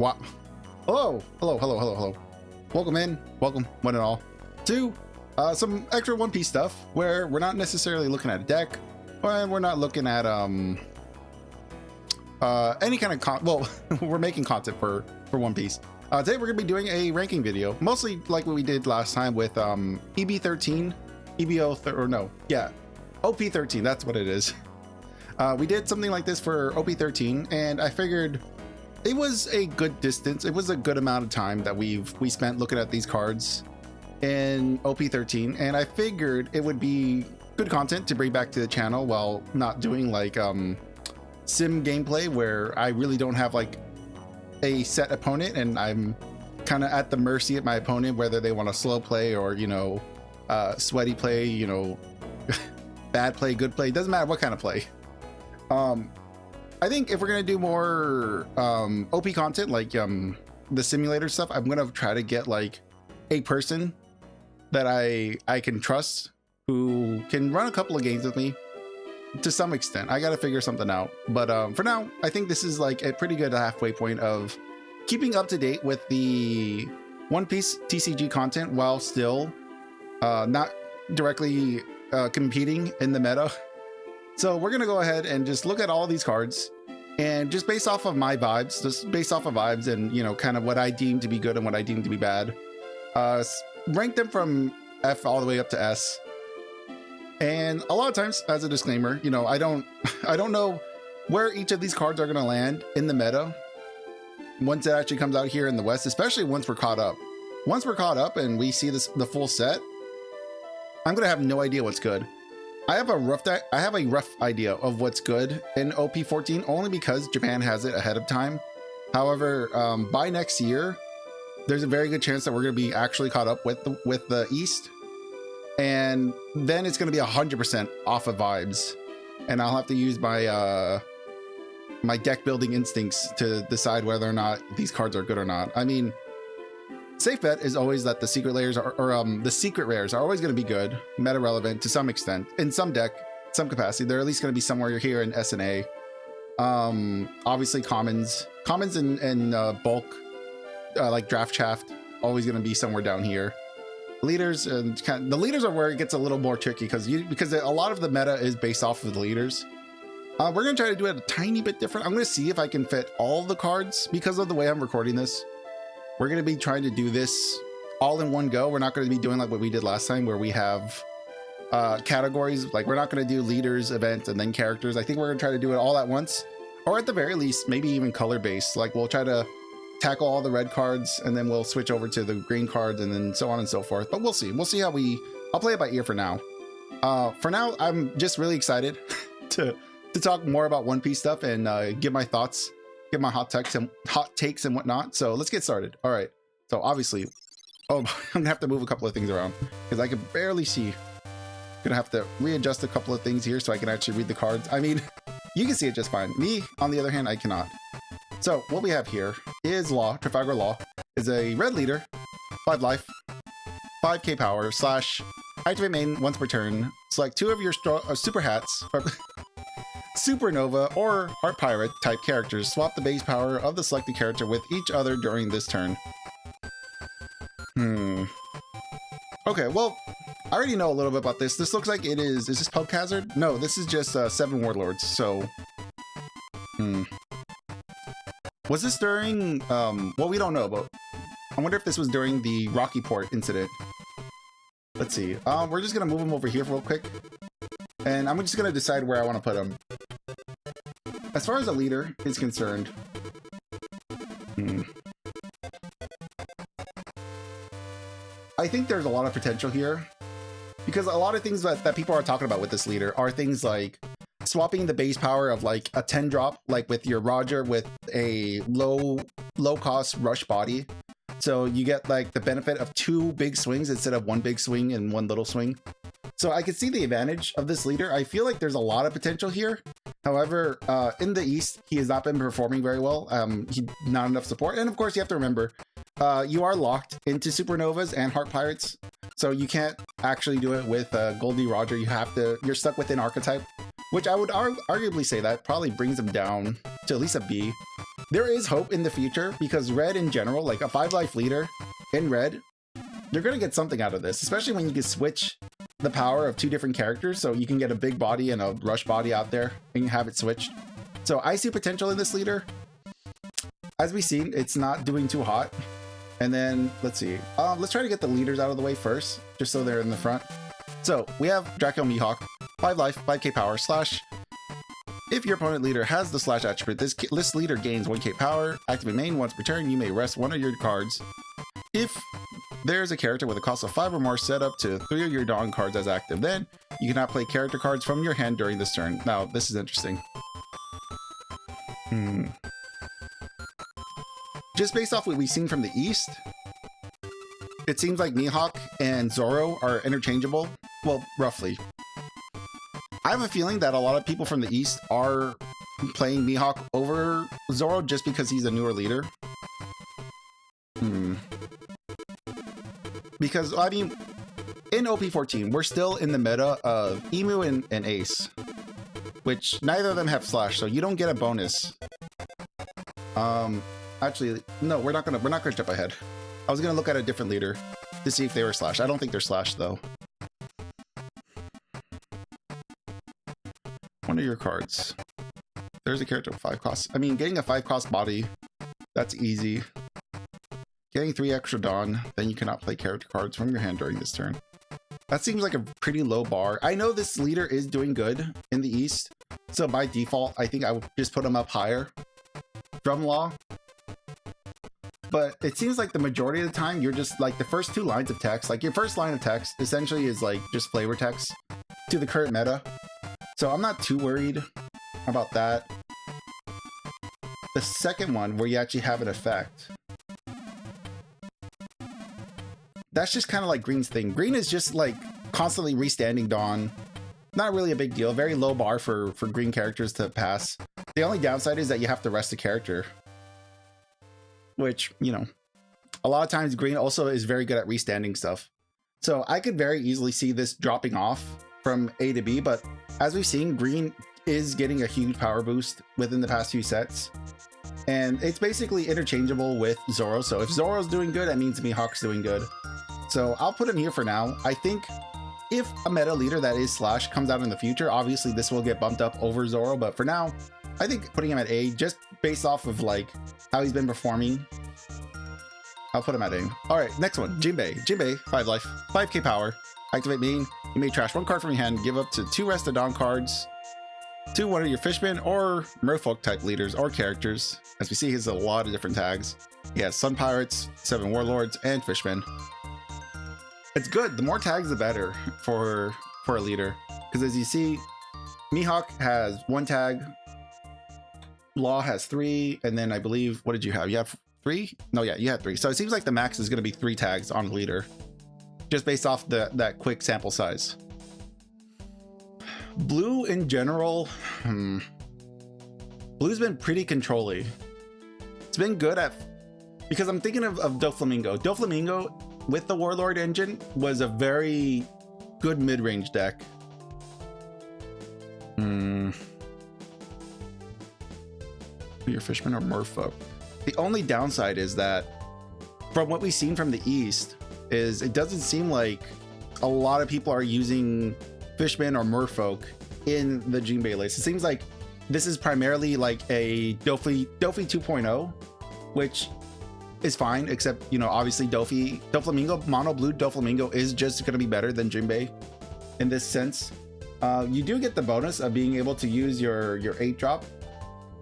What? Hello, hello, hello, hello, hello. Welcome in, welcome, one and all, to some extra One Piece stuff where we're not necessarily looking at a deck, and we're not looking at any kind of well, we're making content for One Piece. Today we're gonna be doing a ranking video, mostly like what we did last time with EB13, OP-13. That's what it is. We did something like this for OP-13, and I figured it was a good distance. It was a good amount of time that we spent looking at these cards in OP-13, and I figured it would be good content to bring back to the channel while not doing like sim gameplay where I really don't have like a set opponent and I'm kind of at the mercy of my opponent, whether they want to slow play or, you know, sweaty play, you know, bad play, good play, doesn't matter what kind of play. I think if we're gonna do more OP content, like the simulator stuff, I'm gonna try to get like a person that I can trust who can run a couple of games with me to some extent. I gotta figure something out, but for now I think this is like a pretty good halfway point of keeping up to date with the One Piece TCG content while still not directly competing in the meta. So we're gonna go ahead and just look at all these cards and just based off of my vibes, and, you know, kind of what I deem to be good and what I deem to be bad, rank them from F all the way up to S. And a lot of times, as a disclaimer, you know, I don't know where each of these cards are gonna land in the meta once it actually comes out here in the West, especially once we're caught up. Once we're caught up and we see the full set, I'm gonna have no idea what's good. I have a rough idea of what's good in OP-14 only because Japan has it ahead of time. However, by next year, there's a very good chance that we're going to be actually caught up with the East, and then it's going to be 100% off of vibes, and I'll have to use my my deck building instincts to decide whether or not these cards are good or not. I mean, safe bet is always that the secret layers the secret rares are always going to be good, meta relevant to some extent, in some deck, some capacity. They're at least going to be somewhere here in S&A. Obviously commons and bulk, like draft shaft, always going to be somewhere down here. Leaders, and the leaders are where it gets a little more tricky because a lot of the meta is based off of the leaders. We're going to try to do it a tiny bit different. I'm going to see if I can fit all the cards because of the way I'm recording this. We're going to be trying to do this all in one go. We're not going to be doing like what we did last time where we have categories. Like, we're not going to do leaders, events, and then characters. I think we're going to try to do it all at once, or at the very least, maybe even color based. Like, we'll try to tackle all the red cards and then we'll switch over to the green cards and then so on and so forth. But we'll see. We'll see how I'll play it by ear for now. For now, I'm just really excited to talk more about One Piece stuff and give my thoughts, give my hot takes and whatnot. So let's get started. All right. So obviously, I'm gonna have to move a couple of things around because I can barely see. Gonna have to readjust a couple of things here so I can actually read the cards. I mean, you can see it just fine. Me, on the other hand, I cannot. So what we have here is Law. Trafalgar Law is a red leader, 5 life, 5k power / activate main once per turn. Select 2 of your super hats. Supernova or Heart Pirate type characters. Swap the base power of the selected character with each other during this turn. Okay, well, I already know a little bit about this. This looks like it is this Poke Hazard? No, this is just 7 Warlords, so... Was this during, well, we don't know, but I wonder if this was during the Rocky Port incident. Let's see. We're just gonna move him over here real quick. And I'm just gonna decide where I want to put him. As far as a leader is concerned, I think there's a lot of potential here because a lot of things that people are talking about with this leader are things like swapping the base power of like a 10 drop, like with your Roger with a low cost rush body. So you get like the benefit of 2 big swings instead of 1 big swing and 1 little swing. So I can see the advantage of this leader. I feel like there's a lot of potential here. However, in the East, he has not been performing very well. He not enough support. And of course, you have to remember, you are locked into Supernovas and Heart Pirates. So you can't actually do it with Goldie Roger. You're stuck within archetype, which I would arguably say that probably brings him down to at least a B. there is hope in the future, because red in general, like a 5-life leader in red, you're gonna get something out of this, especially when you can switch the power of 2 different characters, so you can get a big body and a rush body out there and have it switched. So I see potential in this leader. As we've seen, it's not doing too hot. And then let's see, let's try to get the leaders out of the way first, just so they're in the front. So we have Draco Mihawk, 5 life, 5k power, slash. If your opponent leader has the slash attribute, this leader gains 1k power. Activate main once per turn. You may rest one of your cards. If there's a character with a cost of 5 or more set up to 3 of your Dawn cards as active, then you cannot play character cards from your hand during this turn. Now, this is interesting. Just based off what we've seen from the East, it seems like Mihawk and Zoro are interchangeable. Well, roughly. I have a feeling that a lot of people from the East are playing Mihawk over Zoro just because he's a newer leader. Because, I mean, in OP-14, we're still in the meta of Emu and Ace, which neither of them have slash, so you don't get a bonus. Actually, no, we're not gonna jump ahead. I was gonna look at a different leader to see if they were slash. I don't think they're slash though. One of your cards. There's a character with 5 costs. I mean, getting a 5 cost body, that's easy. Getting 3 extra Dawn, then you cannot play character cards from your hand during this turn. That seems like a pretty low bar. I know this leader is doing good in the East, so by default, I think I would just put him up higher. Drum Law. But it seems like the majority of the time, you're just like the first 2 lines of text, like your first line of text essentially is like just flavor text to the current meta. So I'm not too worried about that. The second one, where you actually have an effect, that's just kind of like Green's thing. Green is just like constantly restanding Dawn. Not really a big deal. Very low bar for green characters to pass. The only downside is that you have to rest a character. Which, you know, a lot of times Green also is very good at restanding stuff. So I could very easily see this dropping off from A to B, but as we've seen, Green is getting a huge power boost within the past few sets. And it's basically interchangeable with Zoro. So if Zoro's doing good, that means Mihawk's doing good. So I'll put him here for now. I think if a meta leader that is slash comes out in the future, obviously this will get bumped up over Zoro, but for now, I think putting him at A, just based off of like how he's been performing, I'll put him at A. All right, next one, Jinbei. Jinbei, 5 life, 5k power. Activate main. You may trash 1 card from your hand, give up to 2 Rest of Dawn cards to one of your Fishman or Merfolk type leaders or characters. As we see, he has a lot of different tags. He has Sun Pirates, 7 Warlords, and Fishmen. It's good. The more tags, the better for a leader. Because as you see, Mihawk has 1 tag, Law has 3, and then I believe, what did you have? You have 3? No, yeah, you had 3. So it seems like the max is going to be 3 tags on a leader, just based off that quick sample size. Blue in general, Blue's been pretty controlly. It's been good at, because I'm thinking of Doflamingo. Doflamingo with the Warlord engine was a very good mid-range deck. Your Fishman or Merfolk. The only downside is that from what we've seen from the East is it doesn't seem like a lot of people are using Fishman or Merfolk in the Jinbei list. It seems like this is primarily like a Dofi 2.0, which is fine, except, you know, obviously Doflamingo, mono blue Doflamingo is just going to be better than Jinbei in this sense. You do get the bonus of being able to use your 8-drop,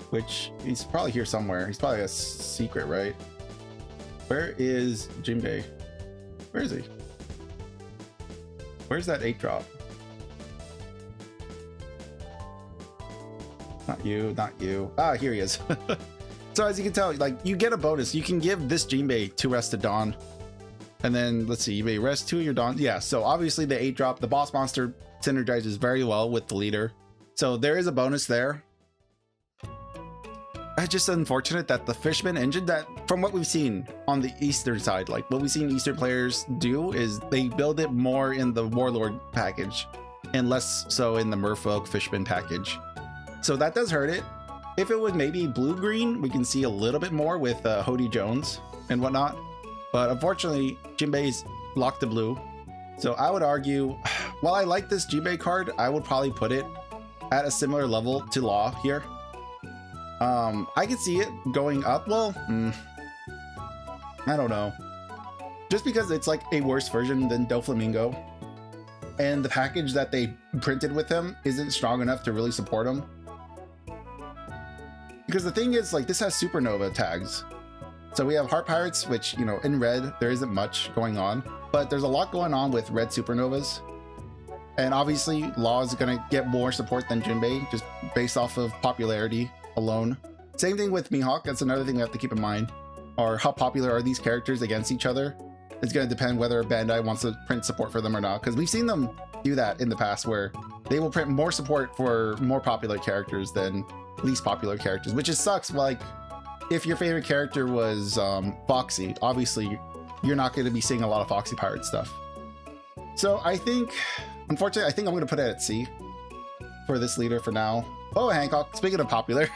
which he's probably here somewhere. He's probably a secret, right? Where is Jinbei? Where is he? Where's that 8-drop? Not you, not you. Ah, here he is. So as you can tell, like, you get a bonus. You can give this Jinbei 2 Rest of Dawn. And then, let's see, you may rest 2 of your Dawn. Yeah, so obviously the 8-drop, the boss monster synergizes very well with the leader. So there is a bonus there. It's just unfortunate that the Fishman engine, that from what we've seen on the Eastern side, like what we've seen Eastern players do is they build it more in the Warlord package and less so in the Merfolk Fishman package. So that does hurt it. If it was maybe blue-green, we can see a little bit more with Hody Jones and whatnot. But unfortunately, Jinbei's locked to blue. So I would argue, while I like this Jinbei card, I would probably put it at a similar level to Law here. I could see it going up. Well, I don't know. Just because it's like a worse version than Doflamingo, and the package that they printed with him isn't strong enough to really support him. Because the thing is, like, this has supernova tags. So we have Heart Pirates, which, you know, in red, there isn't much going on, but there's a lot going on with red supernovas. And obviously, Law is going to get more support than Jinbei, just based off of popularity alone. Same thing with Mihawk. That's another thing we have to keep in mind. Or how popular are these characters against each other? It's going to depend whether Bandai wants to print support for them or not. Because we've seen them do that in the past, where they will print more support for more popular characters than least popular characters, which just sucks. Like, if your favorite character was Foxy, obviously you're not going to be seeing a lot of Foxy Pirate stuff. So I think, unfortunately, I think I'm going to put it at C for this leader for now. Oh, Hancock, speaking of popular,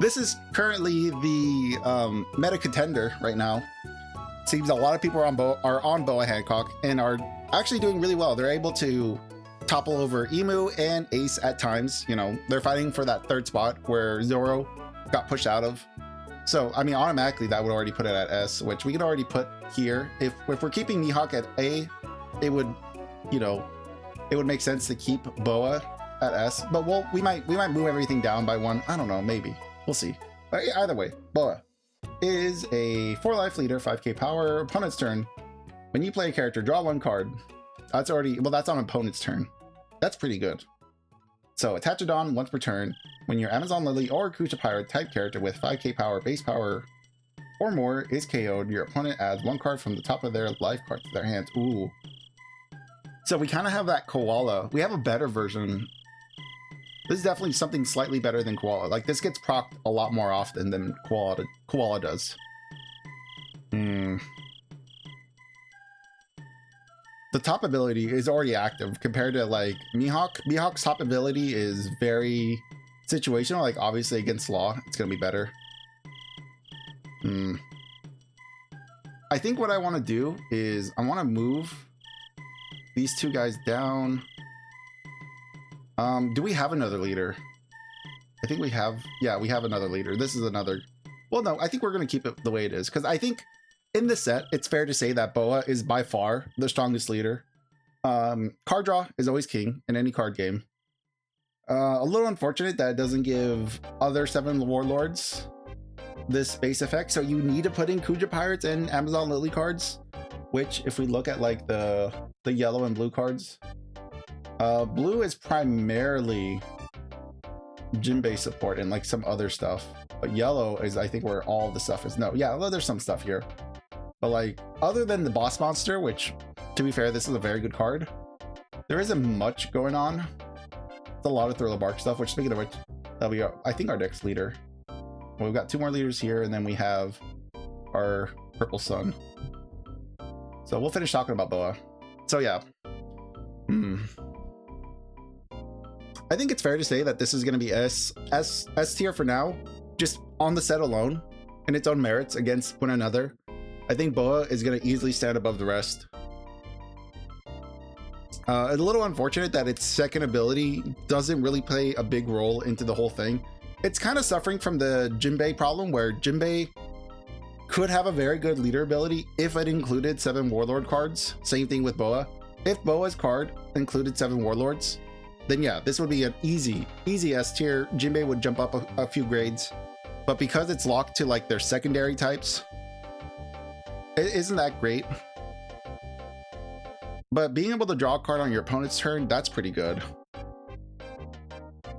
this is currently the meta contender right now. Seems a lot of people are on Boa Hancock and are actually doing really well. They're able to topple over Emu and Ace at times. You know, they're fighting for that third spot where Zoro got pushed out of. So, I mean, automatically that would already put it at S, which we could already put here. If we're keeping Mihawk at A, it would, you know, it would make sense to keep Boa at S. But we might move everything down by one. I don't know, maybe. We'll see. But either way, Boa is a 4-life leader, 5k power, opponent's turn. When you play a character, draw one card. That's already, well, that's on opponent's turn. That's pretty good. So attach it on once per turn. When your Amazon Lily or Kucha Pirate type character with 5k power, base power, or more is KO'd, your opponent adds one card from the top of their life card to their hands. Ooh. So we kind of have that Koala. We have a better version. This is definitely something slightly better than Koala. Like, this gets procced a lot more often than Koala does. The top ability is already active compared to, like, Mihawk. Mihawk's top ability is very situational. Like, obviously against Law, it's going to be better. I think what I want to do is I want to move these two guys down. Do we have another leader? I think we have. Yeah, we have another leader. This is another. Well, no, I think we're going to keep it the way it is, because I think in this set, it's fair to say that Boa is by far the strongest leader. Card draw is always king in any card game. A little unfortunate that it doesn't give other 7 warlords this base effect, so you need to put in Kuja Pirates and Amazon Lily cards, which, if we look at like the yellow and blue cards, blue is primarily Jinbei support and like some other stuff, but yellow is, I think, where all the stuff is. No, yeah, well, there's some stuff here, but like, other than the boss monster, which, to be fair, this is a very good card, there isn't much going on. It's a lot of Thriller Bark stuff, which, speaking of which, that'll be, I think, our next leader. Well, we've got 2 more leaders here, and then we have our Purple Sun. So we'll finish talking about Boa. So yeah. I think it's fair to say that this is going to be S tier for now, just on the set alone, and its own merits against one another. I think Boa is going to easily stand above the rest. A little unfortunate that its second ability doesn't really play a big role into the whole thing. It's kind of suffering from the Jinbei problem, where Jinbei could have a very good leader ability if it included 7 warlord cards. Same thing with Boa. If Boa's card included 7 warlords, then yeah, this would be an easy S tier. Jinbei would jump up a few grades, but because it's locked to like their secondary types, it isn't that great. But being able to draw a card on your opponent's turn, that's pretty good.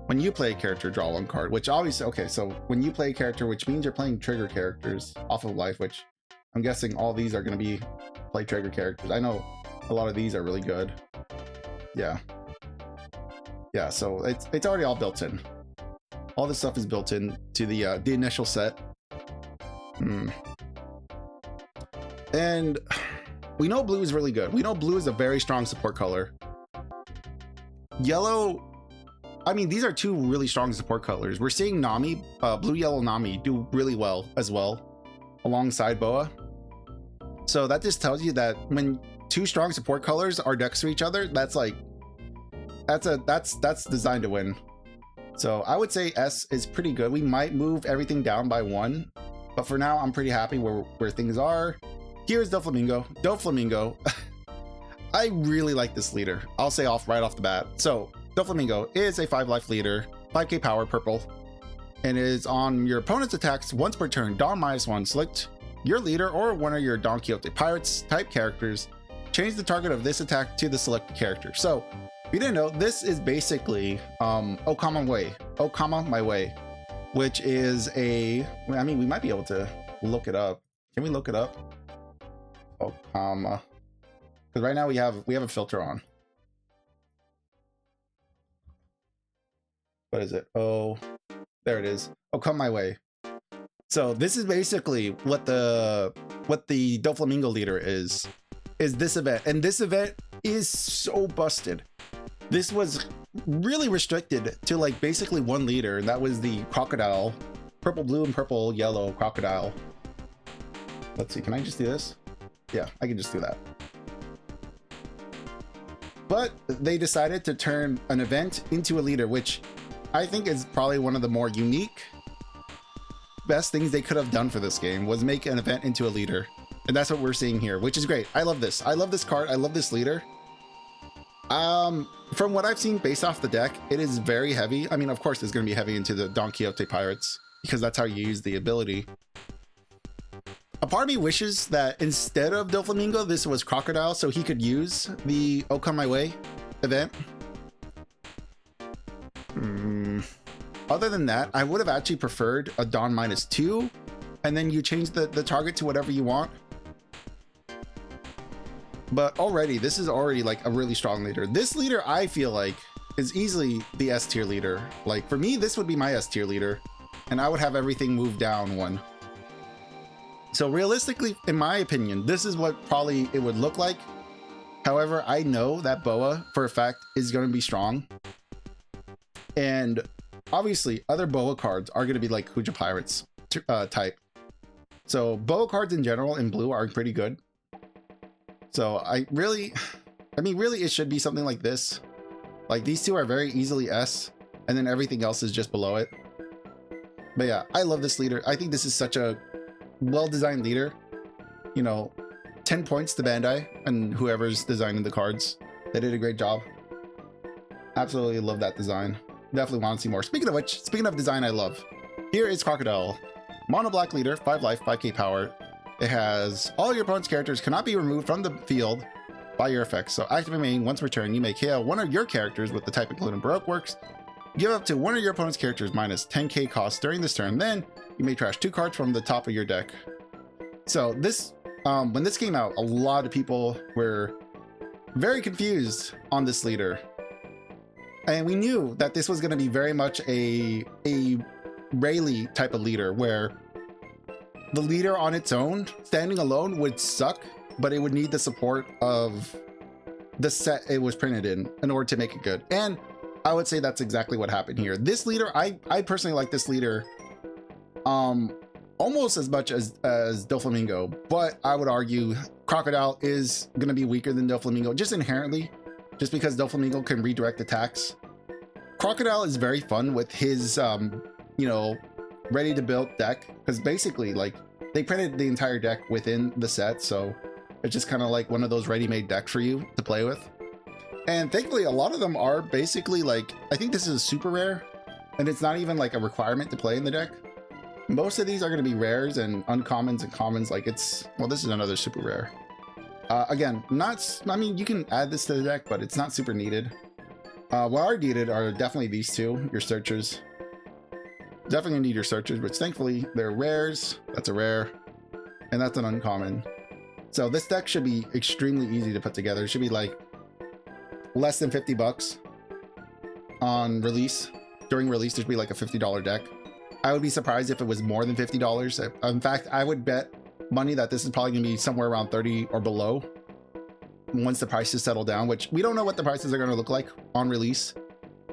When you play a character, draw 1 card, which obviously, okay, so when you play a character, which means you're playing trigger characters off of life, which I'm guessing all these are going to be play trigger characters. I know a lot of these are really good. Yeah. Yeah, so it's already all built in. All this stuff is built in to the initial set. And we know blue is really good. We know blue is a very strong support color. Yellow, I mean, these are two really strong support colors. We're seeing Nami, blue yellow Nami, do really well as well alongside Boa. So that just tells you that when two strong support colors are next to each other, that's like that's designed to win. So I would say S is pretty good. We might move everything down by 1, but for now I'm pretty happy where things are. Here's Doflamingo. Doflamingo. I really like this leader. I'll say right off the bat. So Doflamingo is a 5 life leader, 5k power, purple, and is on your opponent's attacks once per turn. Don -1. Select your leader or one of your Don Quixote Pirates type characters. Change the target of this attack to the selected character. So if you didn't know, this is basically Okama My Way, which is a, I mean, we might be able to look it up. Can we look it up? Okama. Because right now we have a filter on. What is it? Oh, there it is. Oh, Come My Way. So this is basically what the Doflamingo leader is this event, and this event is so busted. This was really restricted to like basically one leader, and that was the crocodile, purple, blue, and purple, yellow crocodile. Let's see, can I just do this? Yeah, I can just do that. But they decided to turn an event into a leader, which I think is probably one of the more unique, best things they could have done for this game, was make an event into a leader. And that's what we're seeing here, which is great. I love this. I love this card. I love this leader. From what I've seen based off the deck, it is very heavy. I mean, of course, it's going to be heavy into the Don Quixote Pirates because that's how you use the ability. A part of me wishes that instead of Doflamingo, this was Crocodile, so he could use the Oh Come My Way event. Other than that, I would have actually preferred a Don -2, and then you change the target to whatever you want. But already, this is already like a really strong leader. This leader, I feel like, is easily the S tier leader. Like for me, this would be my S tier leader, and I would have everything moved down 1. So realistically, in my opinion, this is what probably it would look like. However, I know that Boa, for a fact, is going to be strong. And obviously, other Boa cards are going to be like Kuja Pirates type. So Boa cards in general in blue are pretty good. So I mean, really, it should be something like this. Like these two are very easily S, and then everything else is just below it. But yeah, I love this leader. I think this is such a well-designed leader. You know, 10 points to Bandai and whoever's designing the cards. They did a great job. Absolutely love that design. Definitely want to see more. Speaking of which, speaking of design I love, here is Crocodile. Mono black leader, 5 life, 5k power. It has all your opponent's characters cannot be removed from the field by your effects. So active main, once per turn, you may KO one of your characters with the type including Baroque Works. Give up to one of your opponent's characters minus 10k cost during this turn. Then you may trash 2 cards from the top of your deck. So this, when this came out, a lot of people were very confused on this leader. And we knew that this was going to be very much a Rayleigh type of leader, where the leader on its own, standing alone, would suck, but it would need the support of the set it was printed in order to make it good. And I would say that's exactly what happened here. This leader, I personally like this leader almost as much as Doflamingo, but I would argue Crocodile is going to be weaker than Doflamingo just inherently, just because Doflamingo can redirect attacks. Crocodile is very fun with his you know, ready to build deck, because basically like they printed the entire deck within the set, so it's just kind of like one of those ready-made decks for you to play with. And thankfully a lot of them are basically like, I think this is a super rare, and it's not even like a requirement to play in the deck. Most of these are going to be rares and uncommons and commons. Like it's, well, this is another super rare. Again, not, I mean, you can add this to the deck, but it's not super needed. What are needed are definitely these two, your searchers. Definitely need your searchers, which thankfully they're rares. That's a rare, and that's an uncommon. So this deck should be extremely easy to put together. It should be like less than 50 bucks on release. During release, there should be like a $50 deck. I would be surprised if it was more than $50. In fact, I would bet money that this is probably gonna be somewhere around 30 or below once the prices settle down, which we don't know what the prices are gonna look like on release.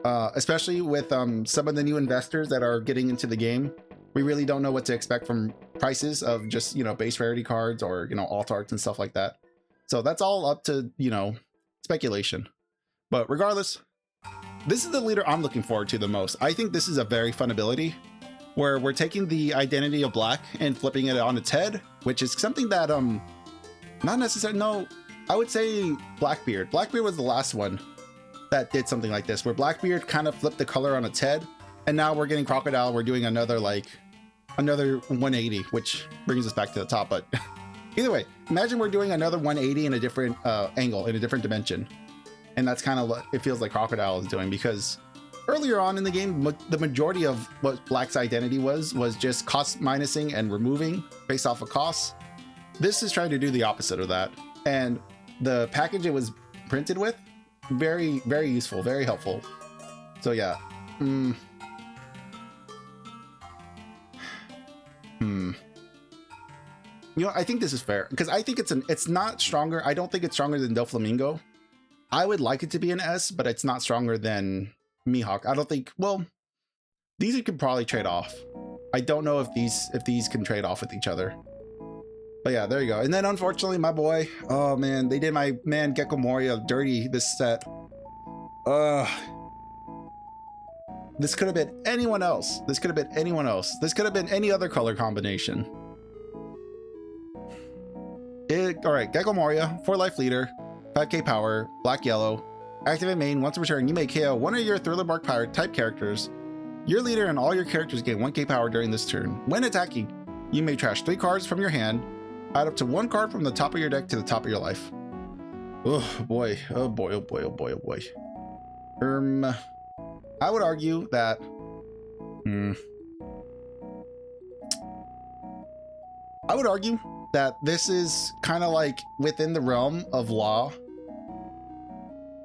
especially with some of the new investors that are getting into the game. We really don't know what to expect from prices of just, you know, base rarity cards or, you know, alt arts and stuff like that. So that's all up to, you know, speculation. But regardless, this is the leader I'm looking forward to the most. I think this is a very fun ability where we're taking the identity of black and flipping it on its head, which is something that not necessarily, no, I would say Blackbeard. Blackbeard was the last one that did something like this, where Blackbeard kind of flipped the color on its head, and now we're getting Crocodile. We're doing another 180, which brings us back to the top. But either way, imagine we're doing another 180 in a different angle, in a different dimension, and that's kind of what it feels like Crocodile is doing, because earlier on in the game, the majority of what Black's identity was just cost minusing and removing based off of costs. This is trying to do the opposite of that, and the package it was printed with, very, very useful, very helpful. So yeah. You know, I think this is fair, because I think it's not stronger. I don't think it's stronger than Doflamingo. I would like it to be an S, but it's not stronger than Mihawk. I don't think, well, these could probably trade off. I don't know if these can trade off with each other. But yeah, there you go. And then unfortunately, my boy, oh man, they did my man Gecko Moria dirty this set. This could have been anyone else. This could have been anyone else. This could have been any other color combination. All right, Gecko Moria, 4-life leader, 5k power, black yellow. Activate main. Once per turn, you may KO one of your Thriller Bark power type characters. Your leader and all your characters gain 1k power during this turn. When attacking, you may trash 3 cards from your hand. Add up to 1 card from the top of your deck to the top of your life. Oh boy, oh boy, oh boy, oh boy, oh boy. I would argue that I would argue that this is kind of like within the realm of law,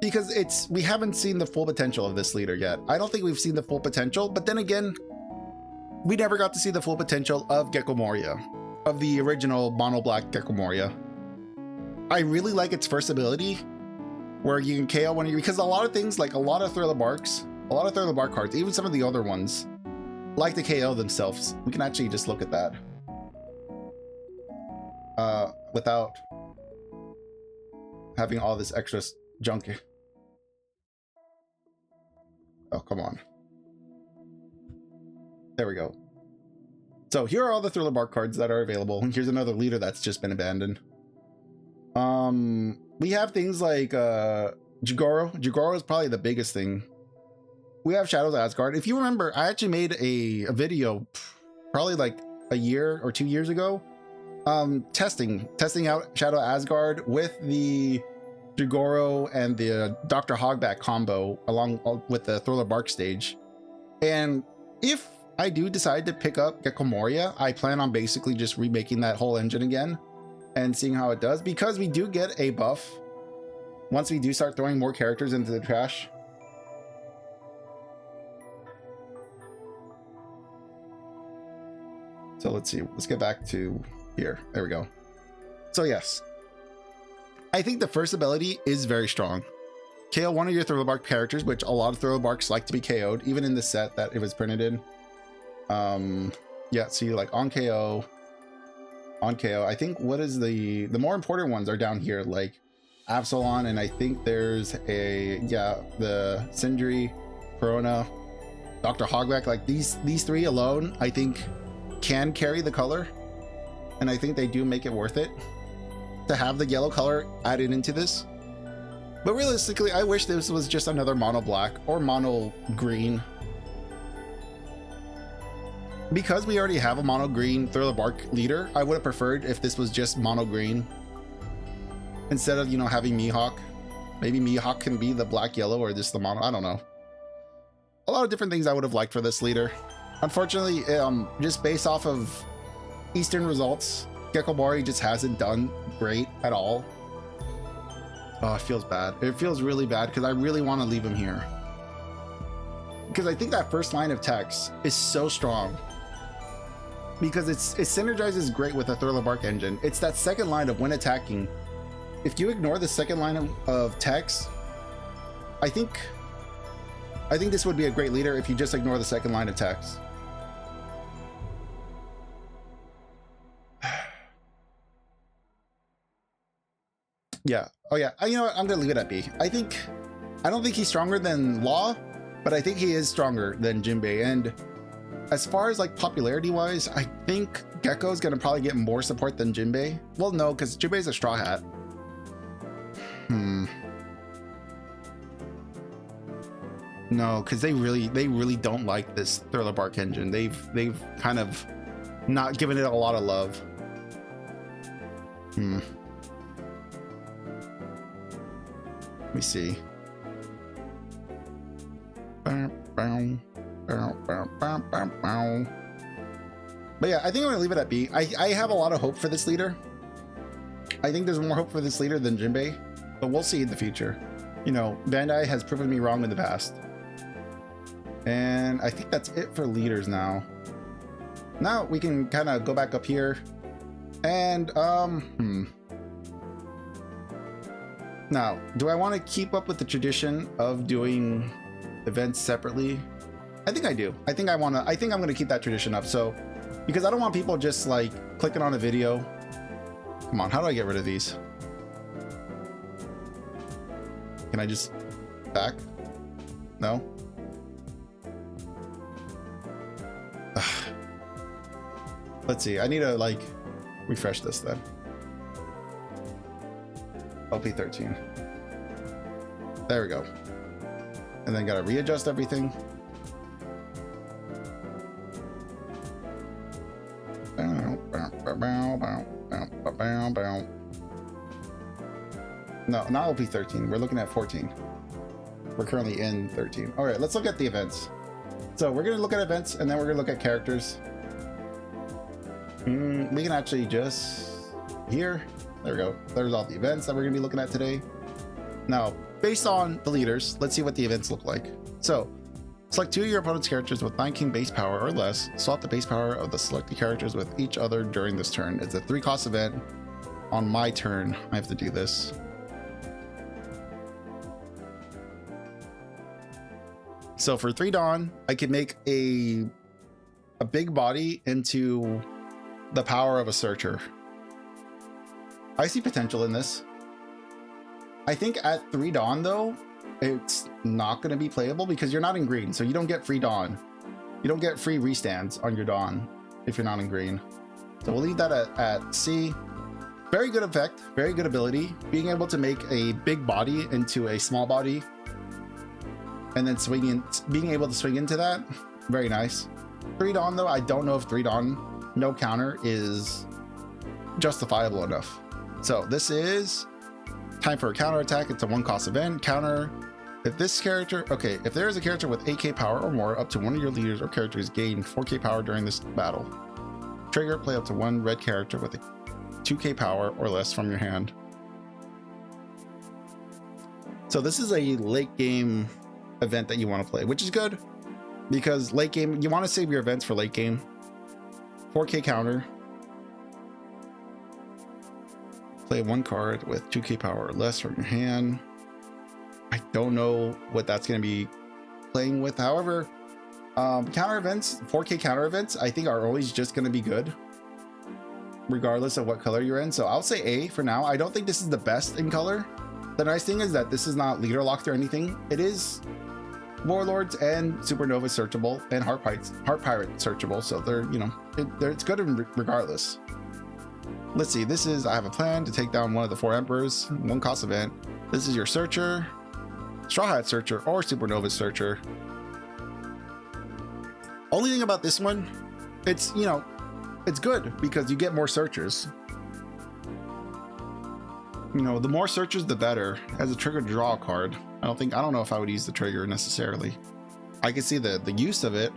because we haven't seen the full potential of this leader yet. I don't think we've seen the full potential, but then again, we never got to see the full potential of Gecko Moria, of the original mono black Gecko Moria. I really like its first ability where you can KO one of your, because a lot of things, like a lot of Thriller Bark cards, even some of the other ones, like to KO themselves. We can actually just look at that without having all this extra junk. Oh, come on. There we go. So here are all the Thriller Bark cards that are available. Here's another leader that's just been abandoned. We have things like Jigoro. Jigoro is probably the biggest thing. We have Shadows of Asgard. If you remember, I actually made a video probably like a year or 2 years ago, testing out Shadow of Asgard with the Jigoro and the Dr. Hogback combo along with the Thriller Bark stage. And if I do decide to pick up Gecko Moria, I plan on basically just remaking that whole engine again and seeing how it does, because we do get a buff once we do start throwing more characters into the trash. So let's see, let's get back to here. There we go. So yes, I think the first ability is very strong. KO one of your Thriller Bark characters, which a lot of Thriller Barks like to be KO'd, even in the set that it was printed in. Yeah, see, like on KO. I think what is the more important ones are down here, like Absalon, and I think there's the Sindri, Corona, Dr. Hogback. Like these 3 alone, I think can carry the color, and I think they do make it worth it to have the yellow color added into this. But realistically, I wish this was just another mono black or mono green, because we already have a mono green Thriller Bark leader. I would have preferred if this was just mono green instead of, you know, having Mihawk. Maybe Mihawk can be the black yellow or just the mono. I don't know. A lot of different things I would have liked for this leader. Unfortunately, just based off of Eastern results, Gecko Moria just hasn't done great at all. Oh, it feels bad. It feels really bad, because I really want to leave him here, because I think that first line of text is so strong, because it synergizes great with the Thriller Bark engine. It's that second line of when attacking. If you ignore the second line of text, I think I think this would be a great leader if you just ignore the second line attacks. Yeah. Oh yeah. You know what? I'm gonna leave it at B. I don't think he's stronger than Law, but I think he is stronger than Jinbei. And as far as like popularity wise, I think Gecko is gonna probably get more support than Jinbei. Well, no, because Jinbei's a Straw Hat. No, because they really don't like this Thriller Bark engine. They've kind of not given it a lot of love. Let me see. But yeah, I think I'm gonna leave it at B. I have a lot of hope for this leader. I think there's more hope for this leader than Jinbei, but we'll see in the future. You know, Bandai has proven me wrong in the past. And I think that's it for leaders now. Now we can kind of go back up here and now, do I want to keep up with the tradition of doing events separately? I think I do. I think I'm going to keep that tradition up. So, because I don't want people just like clicking on a video. Come on, how do I get rid of these? Can I just back? No? Let's see. I need to like refresh this then. OP-14. There we go. And then gotta readjust everything. No, not OP-13. We're looking at 14. We're currently in 13. All right, let's look at the events. So we're gonna look at events and then we're gonna look at characters. We can actually just here. There we go. There's all the events that we're gonna be looking at today. Now, based on the leaders, let's see what the events look like. So, select 2 of your opponent's characters with 19 base power or less. Swap the base power of the selected characters with each other during this turn. It's a 3-cost event. On my turn, I have to do this. So for 3 Dawn, I could make a big body into the power of a searcher. I see potential in this. I think at 3 Dawn though, it's not going to be playable because you're not in green, so you don't get free Dawn. You don't get free restands on your Dawn if you're not in green. So we'll leave that at C. Very good effect, very good ability. Being able to make a big body into a small body and then being able to swing into that, very nice. 3 Dawn though, I don't know if 3 Dawn no counter is justifiable enough. So this is time for a counter attack. It's a 1-cost event. Counter, if this character, okay, if there is a character with 8k power or more, up to one of your leaders or characters gain 4k power during this battle. Trigger, play up to 1 red character with a 2k power or less from your hand. So this is a late game event that you want to play, which is good because late game, you want to save your events for late game. 4k counter. Play 1 card with 2k power or less from your hand. I don't know what that's going to be playing with. However, counter events, 4k counter events, I think are always just going to be good regardless of what color you're in. So I'll say A for now. I don't think this is the best in color. The nice thing is that this is not leader locked or anything. It is Warlords and Supernova searchable and Heart Pirate searchable. So they're, you know, it's good regardless. Let's see, this is, I have a plan to take down one of the 4 Emperors, 1-cost event. This is your Searcher, Straw Hat Searcher, or Supernova Searcher. Only thing about this one, it's, you know, it's good because you get more Searchers. You know, the more Searchers, the better. As a trigger to draw a card. I don't know if I would use the trigger necessarily. I can see the use of it.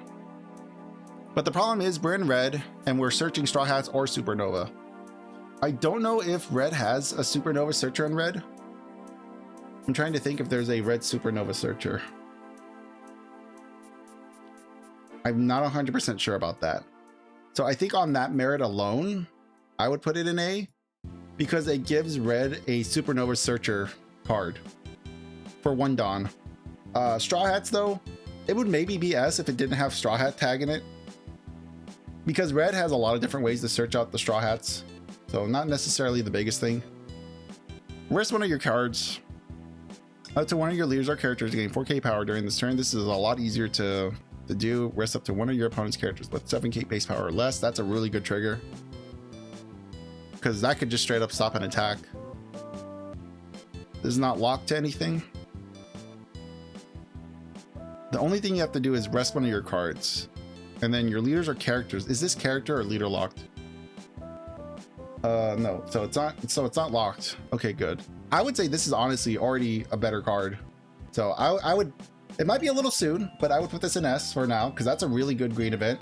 But the problem is we're in red and we're searching Straw Hats or Supernova. I don't know if red has a Supernova Searcher in red. I'm trying to think if there's a red Supernova Searcher. I'm not 100% sure about that. So I think on that merit alone, I would put it in A because it gives red a Supernova Searcher card for 1 Dawn. Straw Hats though, It would maybe be S if it didn't have Straw Hat tag in it, because red has a lot of different ways to search out the Straw Hats, so not necessarily the biggest thing. Rest one of your cards. Up to one of your leaders or characters to gain 4k power during this turn. This is a lot easier to do. Rest up to one of your opponent's characters with 7k base power or less. That's a really good trigger, because that could just straight up stop an attack. This is not locked to anything. The only thing you have to do is rest one of your cards, and then your leaders or characters. Is this character or leader locked? No, so it's not locked. Okay, good. I would say this is honestly already a better card. So I would, it might be a little soon, but I would put this in S for now, because that's a really good green event.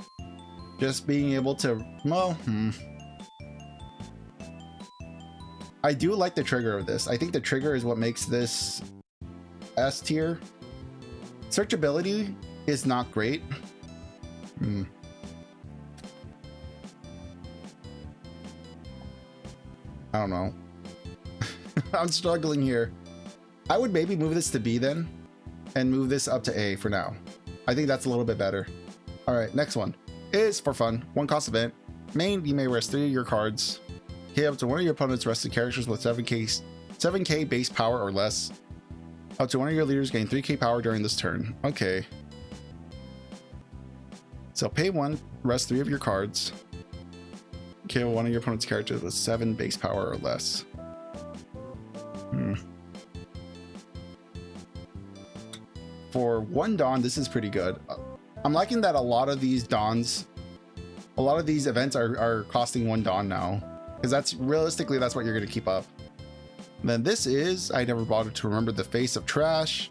Just being able to, well, I do like the trigger of this. I think the trigger is what makes this S tier. Searchability is not great. I don't know. I'm struggling here. I would maybe move this to B then, and move this up to A for now. I think that's a little bit better. All right, next one is for fun. 1 cost event. Main, you may rest 3 of your cards. Okay, up to one of your opponent's rested characters with 7k base power or less. Up to one of your leaders gain 3k power during this turn. Okay. So pay 1, rest 3 of your cards. Kill one of your opponent's characters with 7 base power or less. For 1 Dawn, this is pretty good. I'm liking that a lot of these Dawns, a lot of these events are costing 1 Dawn now, because that's realistically, that's what you're going to keep up. And then this is, I never bothered to remember the Face of Trash.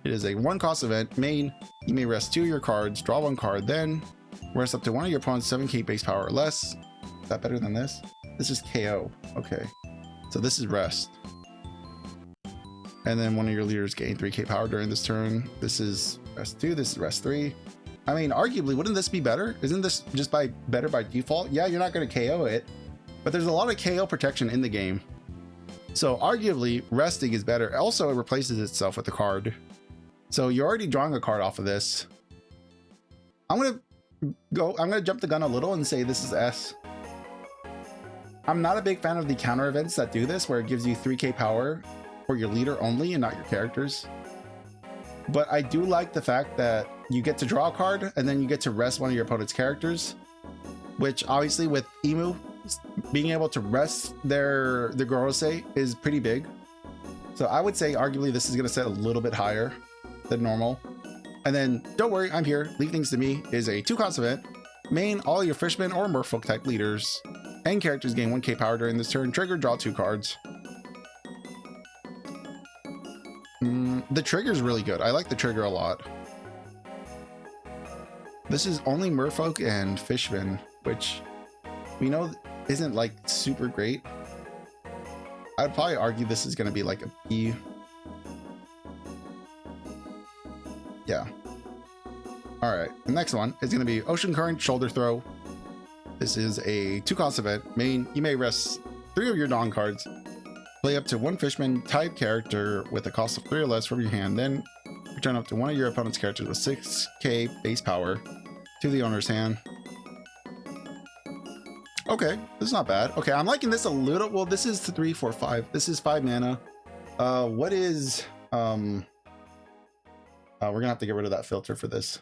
It is a 1 cost event. Main, you may rest 2 of your cards, draw 1 card, then rest up to one of your opponent's 7k base power or less. Is that better than this? This is KO. Okay. So this is rest. And then one of your leaders gain 3k power during this turn. This is rest 2, this is rest 3. I mean, arguably, wouldn't this be better? Isn't this just better by default? Yeah, you're not going to KO it, but there's a lot of KO protection in the game. So arguably, resting is better. Also, it replaces itself with a card. So you're already drawing a card off of this. I'm gonna jump the gun a little and say this is S. I'm not a big fan of the counter events that do this, where it gives you 3k power for your leader only and not your characters. But I do like the fact that you get to draw a card and then you get to rest one of your opponent's characters, which obviously with Emu, being able to rest their Gorosei is pretty big. So I would say arguably this is going to set a little bit higher than normal. And then don't worry, I'm here. Leave Things to Me is a 2 cost event. Main, all your Fishman or Merfolk type leaders and characters gain 1k power during this turn. Trigger, draw 2 cards. The trigger is really good. I like the trigger a lot. This is only Merfolk and Fishman, which we know isn't like super great. I'd probably argue this is going to be like a B. Yeah. All right. The next one is going to be Ocean Current Shoulder Throw. This is a 2 cost event. Main, you may rest 3 of your Dawn cards. Play up to 1 Fishman type character with a cost of 3 or less from your hand. Then return up to one of your opponent's characters with 6k base power to the owner's hand. Okay, this is not bad. Okay, I'm liking this a little. Well, this is 3, 4, 5. This is 5 mana. What is we're gonna have to get rid of that filter for this.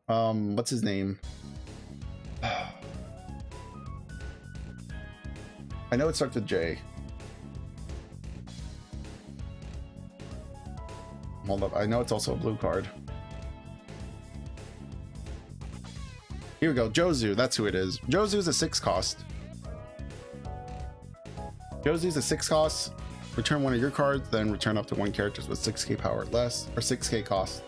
What's his name? I know it starts with J. Hold up, I know it's also a blue card. Here we go, Jozu, that's who it is. Jozu's a 6 cost. Jozu's a 6 cost. Return one of your cards, then return up to 1 character with 6k power or less, or 6k cost.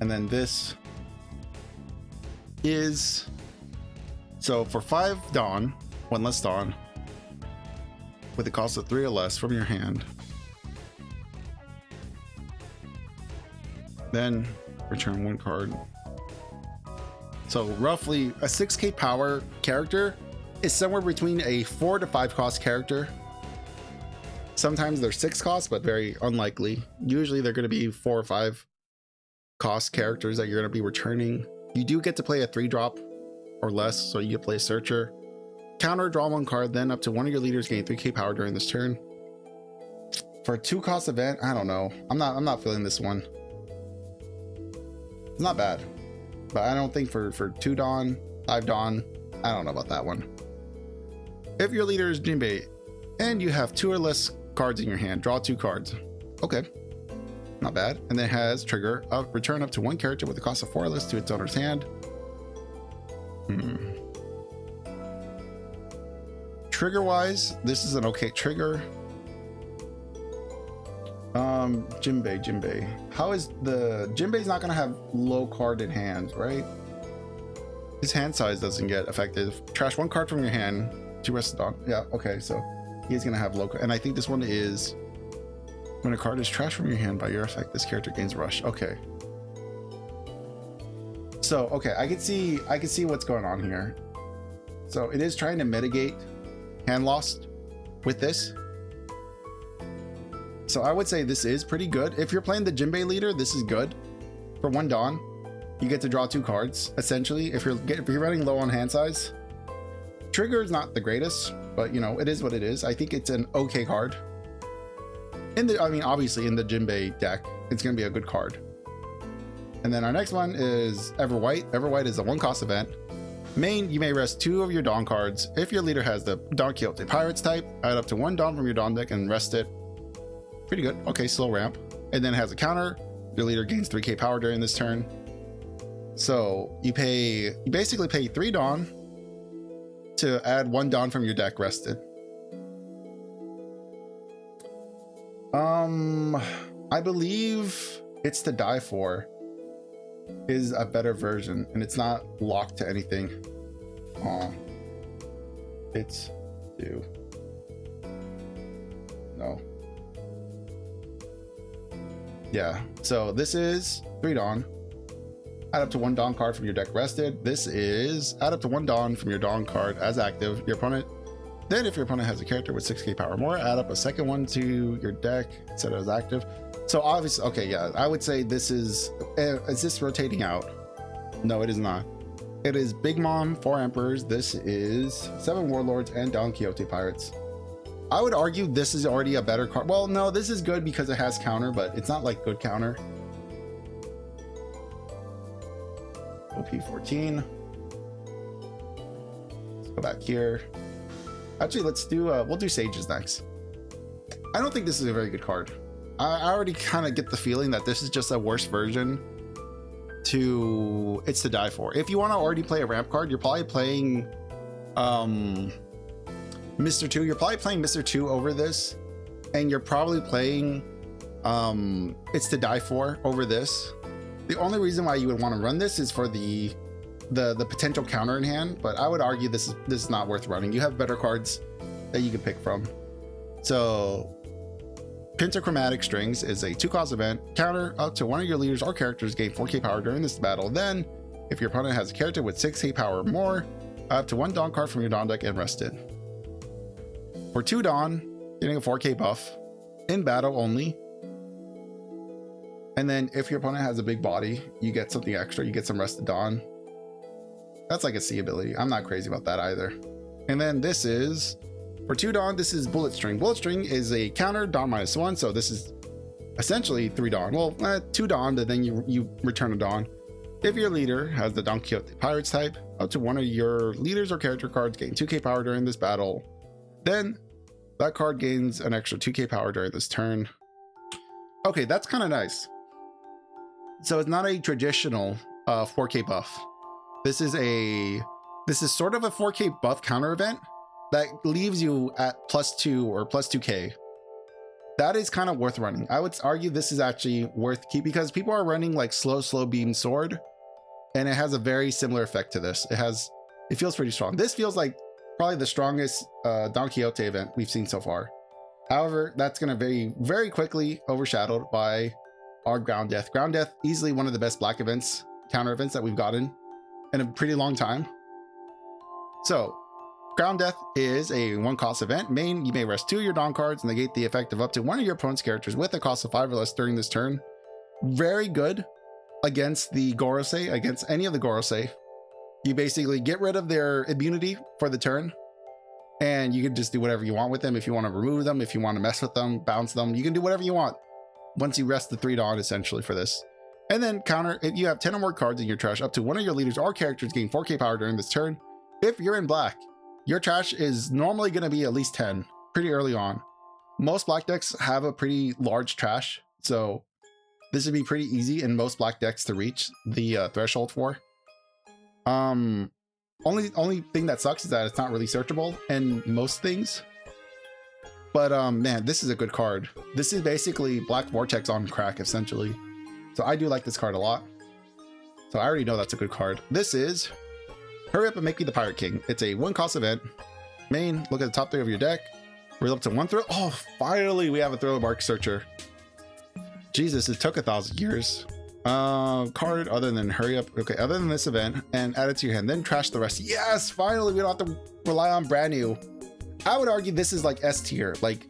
And then this is, so for 5 Dawn, 1 less Dawn, with a cost of 3 or less from your hand. Then return 1 card. So roughly a 6k power character is somewhere between a 4 to 5 cost character Sometimes they're 6 costs, but very unlikely. Usually they're going to be 4 or 5 cost characters that you're going to be returning. You do get to play a 3-drop or less, so you can play a searcher. Counter, draw 1 card, then up to one of your leaders gain 3k power during this turn. For a 2-cost event, I don't know. I'm not feeling this one. It's not bad, but I don't think for 2 Dawn, 5 Dawn, I don't know about that one. If your leader is Jinbei and you have 2 or less cards in your hand, draw 2 cards. Okay, not bad. And then it has trigger of return up to 1 character with a cost of 4 or less to its owner's hand. Trigger wise, this is an okay trigger. Jinbei. How is the Jinbei's not gonna have low card in hand, right? His hand size doesn't get affected. Trash 1 card from your hand to rest it on. Yeah, okay, so he's gonna have low card. And I think this one is when a card is trashed from your hand by your effect, this character gains rush. Okay. So okay, I can see what's going on here. So it is trying to mitigate hand loss with this. So I would say this is pretty good. If you're playing the Jinbei leader, this is good. For 1 Dawn, you get to draw 2 cards essentially. If you're running low on hand size, trigger is not the greatest, but you know, it is what it is. I think it's an okay card. I mean, obviously in the Jinbei deck, it's gonna be a good card. And then our next one is Everwhite. Everwhite is a 1-cost event. Main, you may rest 2 of your Dawn cards. If your leader has the Don Quixote Pirates type, add up to 1 Dawn from your Dawn deck and rest it. Pretty good. Okay, slow ramp. And then it has a counter. Your leader gains 3k power during this turn. So you basically pay 3 Dawn to add 1 Dawn from your deck rested. I believe It's to Die For is a better version, and it's not locked to anything. It's to no. Yeah, so this is 3 Dawn. Add up to 1 Dawn card from your deck rested. This is add up to 1 Dawn from your Dawn card as active. Your opponent. Then if your opponent has a character with 6k power or more, add up a second one to your deck instead of as active. So obviously, okay, yeah, I would say this is this rotating out? No, it is not. It is Big Mom, 4 Emperors. This is 7 Warlords and Don Quixote Pirates. I would argue this is already a better card. Well, no, this is good because it has counter, but it's not like good counter. OP-14. Let's go back here. Actually, let's do, we'll do Sages next. I don't think this is a very good card. I already kind of get the feeling that this is just a worse version to It's to Die For. If you want to already play a ramp card, you're probably playing Mr. 2. You're probably playing Mr. 2 over this, and you're probably playing It's to Die For over this. The only reason why you would want to run this is for the potential counter in hand, but I would argue this is not worth running. You have better cards that you can pick from. So Pentachromatic Strings is a 2-cost event. Counter up to one of your leaders or characters gain 4k power during this battle. Then if your opponent has a character with 6k power or more, up to 1 Dawn card from your Dawn deck and rest it. For 2 Dawn, getting a 4k buff in battle only. And then if your opponent has a big body, you get something extra. You get some Rested Dawn. That's like a C ability. I'm not crazy about that either. And then this is, for 2 Dawn, this is Bullet String. Bullet String is a counter, Dawn -1. So this is essentially 3 Dawn. Well, 2 Dawn, but then you return a Dawn. If your leader has the Don Quixote Pirates type, up to one of your leaders or character cards gain 2k power during this battle. Then that card gains an extra 2k power during this turn. Okay, that's kind of nice. So it's not a traditional 4k buff. This is sort of a 4k buff counter event that leaves you at +2 or +2k. That is kind of worth running. I would argue this is actually worth keep because people are running like slow beam sword, and it has a very similar effect to this. It feels pretty strong. This feels like probably the strongest Don Quixote event we've seen so far. However, that's going to be very quickly overshadowed by our Ground Death. Ground Death, easily one of the best black events, counter events that we've gotten in a pretty long time. So Ground Death is a 1 cost event. Main, you may rest 2 of your Dawn cards and negate the effect of up to 1 of your opponent's characters with a cost of 5 or less during this turn. Very good against the Gorosei, against any of the Gorosei. You basically get rid of their immunity for the turn, and you can just do whatever you want with them. If you want to remove them, if you want to mess with them, bounce them, you can do whatever you want once you rest the 3 Dawn essentially for this. And then counter, if you have 10 or more cards in your trash, up to 1 of your leaders or characters gain 4k power during this turn. If you're in black, your trash is normally going to be at least 10 pretty early on. Most black decks have a pretty large trash, so this would be pretty easy in most black decks to reach the threshold for. Only thing that sucks is that it's not really searchable in most things. But man, this is a good card. This is basically Black Vortex on crack essentially. So I do like this card a lot. So I already know that's a good card. This is Hurry Up and Make Me the Pirate King. It's a 1 cost event. Main, look at the top 3 of your deck. We're up to 1 thrill. Oh, finally we have a Thriller Bark Searcher. Jesus, it took 1,000 years. Card other than Hurry Up. Okay, other than this event, and add it to your hand, then trash the rest. Yes, finally we don't have to rely on brand new. I would argue this is like S tier. Like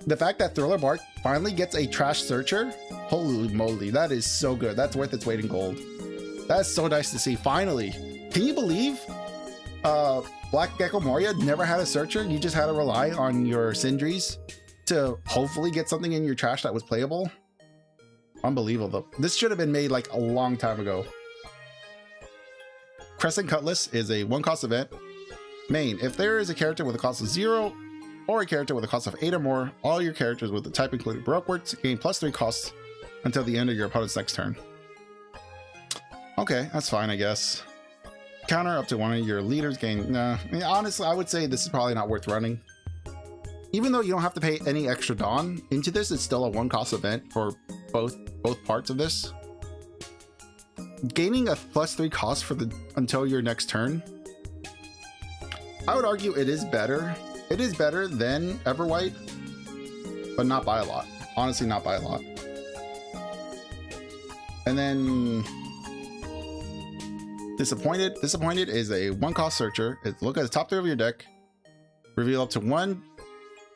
the fact that Thriller Bark finally gets a trash searcher. Holy moly, that is so good. That's worth its weight in gold. That's so nice to see. Finally, can you believe Black Gecko Moria never had a searcher? You just had to rely on your Sindris to hopefully get something in your trash that was playable. Unbelievable. This should have been made like a long time ago. Crescent Cutlass is a 1 cost event. Main, if there is a character with a cost of 0 or a character with a cost of 8 or more, all your characters with the type including Baroque Works gain +3 costs until the end of your opponent's next turn. Okay, that's fine, I guess. Counter up to 1 of your leaders gain. Nah, I mean, honestly, I would say this is probably not worth running. Even though you don't have to pay any extra Dawn into this, it's still a 1 cost event for both parts of this. Gaining a +3 cost for until your next turn, I would argue it is better. It is better than Everwhite, but not by a lot. Honestly, not by a lot. And then Disappointed. Disappointed is a 1 cost searcher. Look at the top 3 of your deck. Reveal up to 1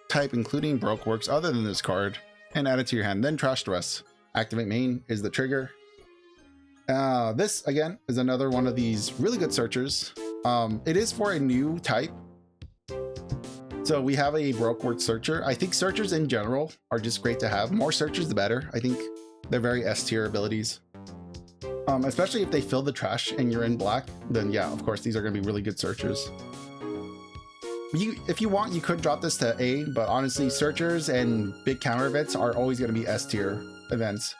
type including Baroque Works other than this card, and add it to your hand, then trash the rest. Activate main is the trigger. This again is another one of these really good searchers. It is for a new type, so we have a Baroque Works searcher. I think searchers in general are just great to have. More searchers the better. I think they're very S tier abilities, especially if they fill the trash and you're in black. Then yeah, of course these are going to be really good searchers. If you want, you could drop this to A, but honestly, searchers and big counter events are always going to be S tier events.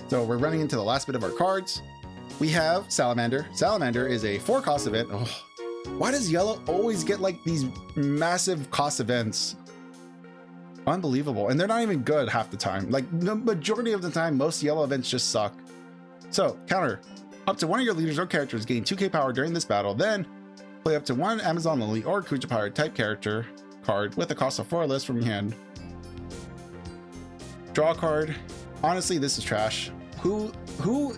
So we're running into the last bit of our cards. We have Salamander. Salamander is a 4 cost event. Oh, why does yellow always get like these massive cost events? Unbelievable. And they're not even good half the time. Like the majority of the time, most yellow events just suck. So counter, up to 1 of your leaders or characters gain 2k power during this battle, then play up to 1 Amazon Lily or Kuja Pirate type character card with a cost of 4 or less from your hand. Draw a card. Honestly, this is trash. Who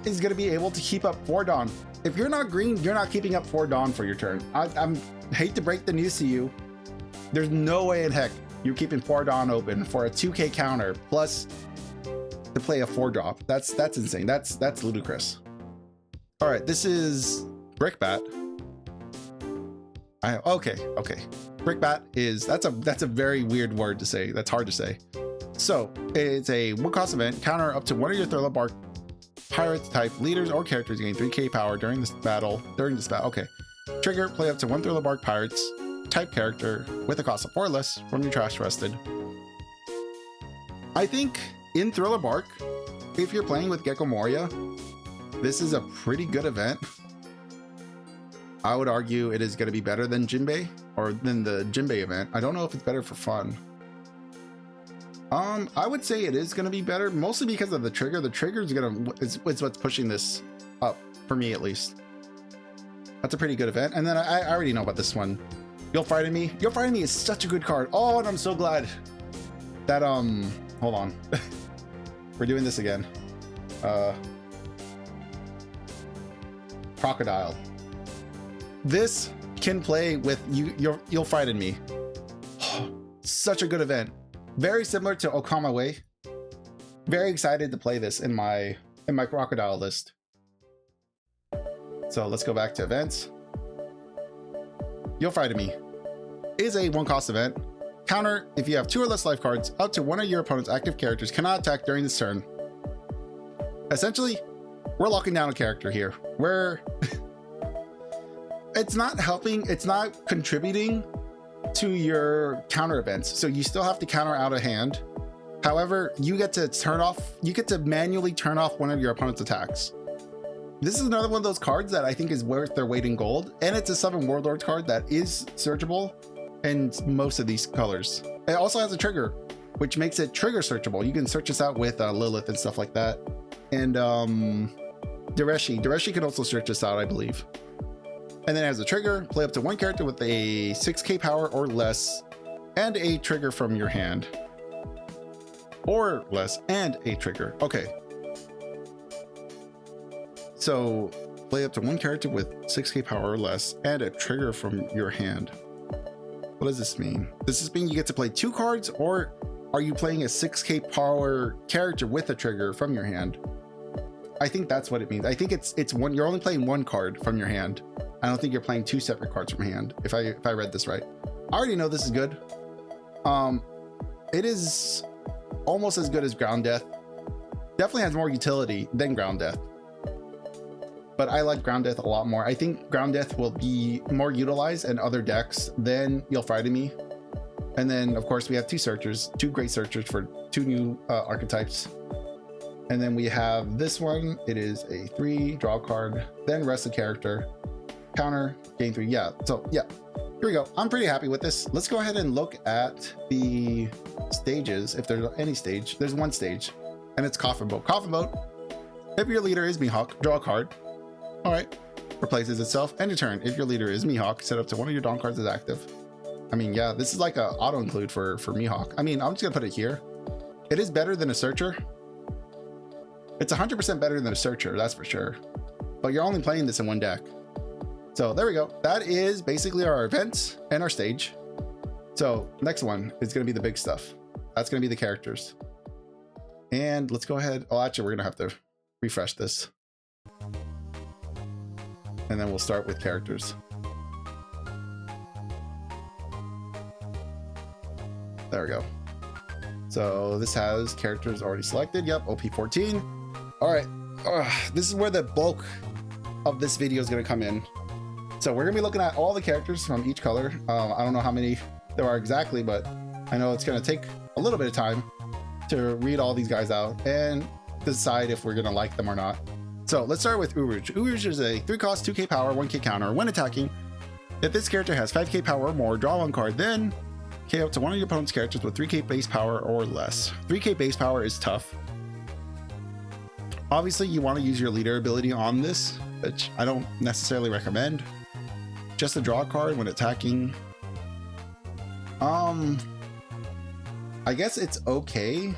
is going to be able to keep up 4 Dawn? If you're not green, you're not keeping up 4 Dawn for your turn. I hate to break the news to you. There's no way in heck you're keeping 4 Dawn open for a 2k counter plus to play a 4 drop. That's insane. That's ludicrous. All right, this is Brickbat. Okay. Brickbat is that's a very weird word to say. That's hard to say. So it's a 1 cost event. Counter up to 1 of your Thriller Bark Pirates type leaders or characters gain 3k power during this battle. Okay. Trigger, play up to 1 Thriller Bark Pirates type character with a cost of 4 or less from your trash rested. I think in Thriller Bark, if you're playing with Gecko Moria, this is a pretty good event. I would argue it is going to be better than Jinbei or than the Jinbei event. I don't know if it's better for fun. I would say it is going to be better, mostly because of the trigger. The trigger is what's pushing this up for me, at least. That's a pretty good event. And then I already know about this one. You'll Frighten Me. You'll Frighten Me is such a good card. Oh, and I'm so glad that hold on. We're doing this again. Crocodile. This can play with you. You'll frighten me. Such a good event. Very similar to Okama Way. Very excited to play this in my crocodile list. So let's go back to events. You'll frighten me is a 1-cost event. Counter: if you have 2 or less life cards, up to one of your opponent's active characters cannot attack during this turn. Essentially, we're locking down a character here. It's not helping, it's not contributing to your counter events. So you still have to counter out a hand. However, you get to manually turn off one of your opponent's attacks. This is another one of those cards that I think is worth their weight in gold. And it's a 7 Warlord card that is searchable in most of these colors. It also has a trigger, which makes it trigger searchable. You can search this out with Lilith and stuff like that. And Dareshi can also search this out, I believe. And then it has a trigger: play up to 1 character with a 6k power or less, and a trigger from your hand. Or less, and a trigger. Okay. So play up to 1 character with 6k power or less, and a trigger from your hand. What does this mean? Does this mean you get to play 2 cards, or are you playing a 6k power character with a trigger from your hand? I think that's what it means. I think it's one. You're only playing 1 card from your hand. I don't think you're playing 2 separate cards from hand. If I read this right, I already know this is good. It is almost as good as Ground Death. Definitely has more utility than Ground Death, but I like Ground Death a lot more. I think Ground Death will be more utilized in other decks than You'll Frighten Me. And then of course we have 2 searchers, 2 great searchers for 2 new archetypes. And then we have this one. It is a 3, draw a card, then rest a character, counter, gain 3. Yeah, so yeah, here we go. I'm pretty happy with this. Let's go ahead and look at the stages. If there's any stage, there's 1 stage, and it's Coffin Boat. Coffin Boat: if your leader is Mihawk, draw a card. All right, replaces itself. End your turn. If your leader is Mihawk, set up to 1 of your Dawn cards as active. I mean, yeah, this is like a auto include for Mihawk. I mean, I'm just gonna put it here. It is better than a searcher. It's 100% better than a searcher, that's for sure. But you're only playing this in 1 deck. So there we go. That is basically our events and our stage. So next one is going to be the big stuff. That's going to be the characters. And let's go ahead. Oh, actually, we're going to have to refresh this. And then we'll start with characters. There we go. So this has characters already selected. Yep, OP-14. All right. This is where the bulk of this video is going to come in. So we're gonna be looking at all the characters from each color. I don't know how many there are exactly, but I know it's gonna take a little bit of time to read all these guys out and decide if we're gonna like them or not. So let's start with Uruj. Uruj is a 3-cost, 2k power, 1k counter. When attacking, if this character has 5k power or more, draw 1 card, then KO up to 1 of your opponent's characters with 3k base power or less. 3k base power is tough. Obviously, you want to use your leader ability on this, which I don't necessarily recommend. Just a draw card when attacking. I guess it's okay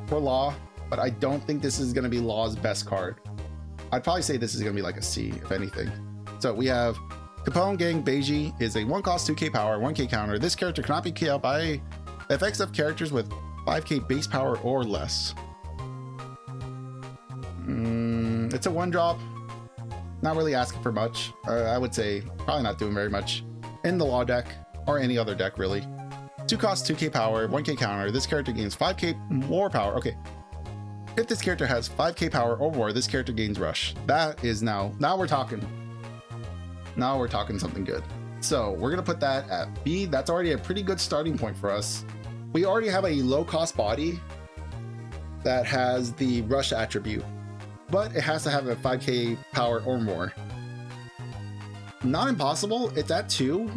for Law, but I don't think this is going to be Law's best card. I'd probably say this is going to be like a C, if anything. So we have Capone Gang Beiji is a 1-cost, 2k power, 1k counter. This character cannot be KO'd by effects of characters with 5k base power or less. It's a 1-drop. Not really asking for much. I would say probably not doing very much in the Law deck or any other deck really. 2-cost, 2k power, 1k counter. This character gains 5k more power. Okay. If this character has 5k power or more, this character gains rush. That is now we're talking. Now we're talking something good. So we're gonna put that at B. That's already a pretty good starting point for us. We already have a low-cost body that has the rush attribute, but it has to have a 5k power or more. Not impossible. It's at 2.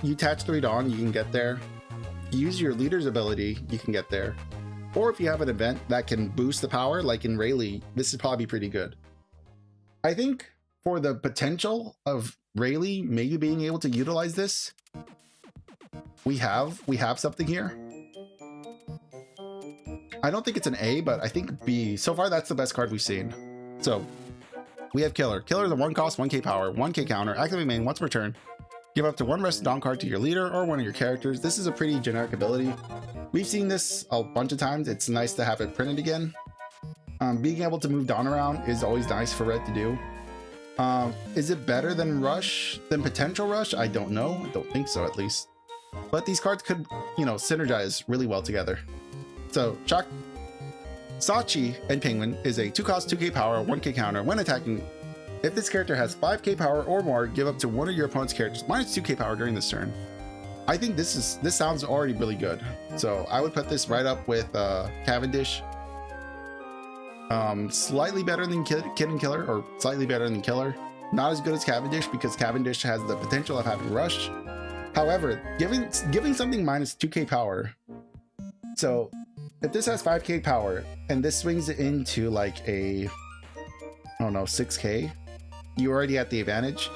You attach 3 Dawn, you can get there. Use your leader's ability, you can get there. Or if you have an event that can boost the power, like in Rayleigh, this is probably pretty good. I think for the potential of Rayleigh maybe being able to utilize this, we have something here. I don't think it's an A, but I think B. So far, that's the best card we've seen. So we have Killer. Killer is a 1-cost, 1k power, 1k counter. Activate main once per turn. Give up to one rested on card to your leader or one of your characters. This is a pretty generic ability. We've seen this a bunch of times. It's nice to have it printed again. Being able to move Dawn around is always nice for red to do. Is it better than Rush, than Potential Rush? I don't know. I don't think so, at least. But these cards could, you know, synergize really well together. So, Sachi and Penguin is a 2-cost, 2k power, 1k counter. When attacking, if this character has 5k power or more, give up to one of your opponent's characters minus 2k power during this turn. I think this sounds already really good. So I would put this right up with Cavendish. Slightly better than Kid and Killer, or slightly better than Killer. Not as good as Cavendish because Cavendish has the potential of having Rush. However, giving something minus 2k power. So if this has 5k power and this swings it into like a, I don't know, 6k, you already at the advantage.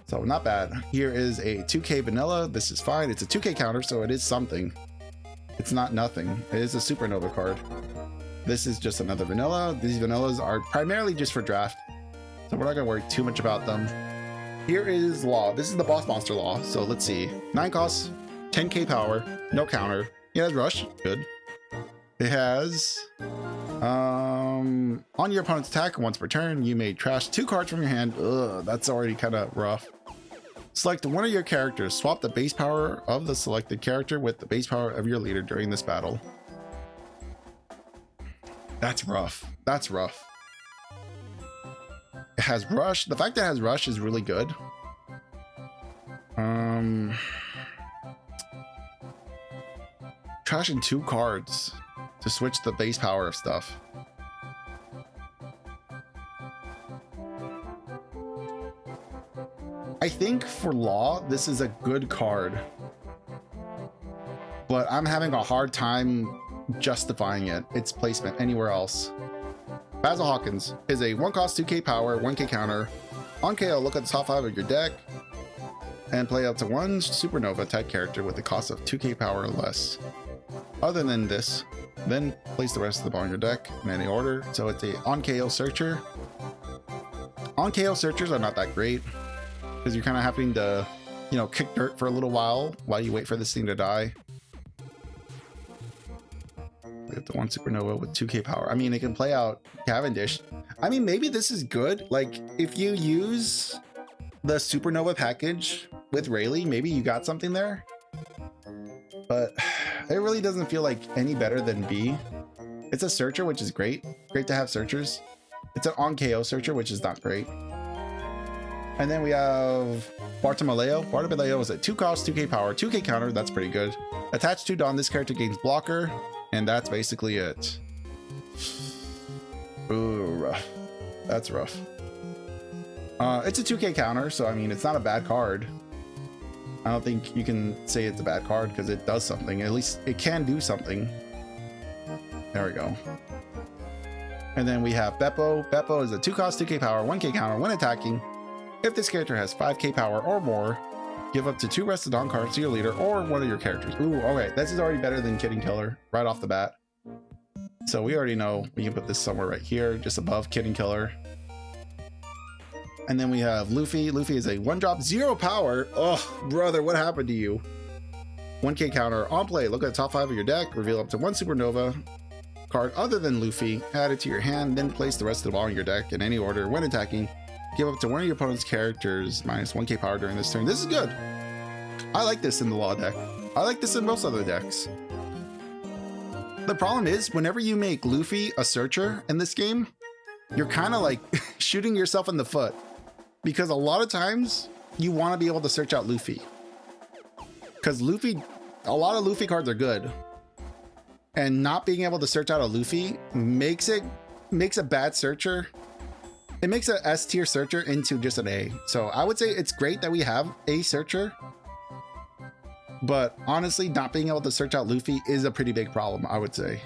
So not bad. Here is a 2k vanilla. This is fine. It's a 2k counter, so it is something. It's not nothing. It is a supernova card. This is just another vanilla. These vanillas are primarily just for draft, so we're not gonna worry too much about them. Here is Law. This is the boss monster Law. So let's see. 9 costs, 10k power, no counter. It has Rush, good. It has on your opponent's attack once per turn, you may trash 2 cards from your hand. Ugh, that's already kind of rough. Select one of your characters. Swap the base power of the selected character with the base power of your leader during this battle. That's rough. That's rough. It has Rush. The fact that it has Rush is really good. Trashing 2 cards to switch the base power of stuff. I think for Law, this is a good card, but I'm having a hard time justifying its placement anywhere else. Basil Hawkins is a 1-cost, 2k power, 1k counter. On KO, look at the top 5 of your deck and play up to 1 supernova type character with a cost of 2k power or less. Other than this, then place the rest of them on your deck in any order. So it's a on KO searcher. On KO searchers are not that great because you're kind of having to, you know, kick dirt for a little while you wait for this thing to die. We have the 1 supernova with 2k power. I mean, it can play out Cavendish. I mean, maybe this is good. Like, if you use the supernova package with Rayleigh, maybe you got something there. But it really doesn't feel like any better than B. It's a searcher, which is great. Great to have searchers. It's an on KO searcher, which is not great. And then we have Bartolomeo. Bartolomeo is a 2-cost, 2k power, 2k counter. That's pretty good. Attached to Dawn, this character gains blocker. And that's basically it. Ooh, rough. That's rough. It's a 2k counter, so I mean, it's not a bad card. I don't think you can say it's a bad card because it does something. At least it can do something. There we go. And then we have Beppo. Beppo is a 2-cost, 2k power, 1k counter when attacking. If this character has 5k power or more, give up to 2 rested on cards to your leader or one of your characters. Ooh, okay. This is already better than Kid and Killer right off the bat. So we already know we can put this somewhere right here, just above Kid and Killer. And then we have Luffy. Luffy is a 1-drop, 0 power. Oh, brother, what happened to you? 1k counter on play. Look at the top 5 of your deck. Reveal up to 1 supernova card other than Luffy. Add it to your hand, then place the rest of them on your deck in any order. When attacking, give up to one of your opponent's characters minus 1k power during this turn. This is good. I like this in the Law deck. I like this in most other decks. The problem is, whenever you make Luffy a searcher in this game, you're kind of like shooting yourself in the foot. Because a lot of times you want to be able to search out Luffy. Because Luffy, a lot of Luffy cards are good. And not being able to search out a Luffy makes a bad searcher. It makes a S tier searcher into just an A. So I would say it's great that we have a searcher. But honestly, not being able to search out Luffy is a pretty big problem, I would say.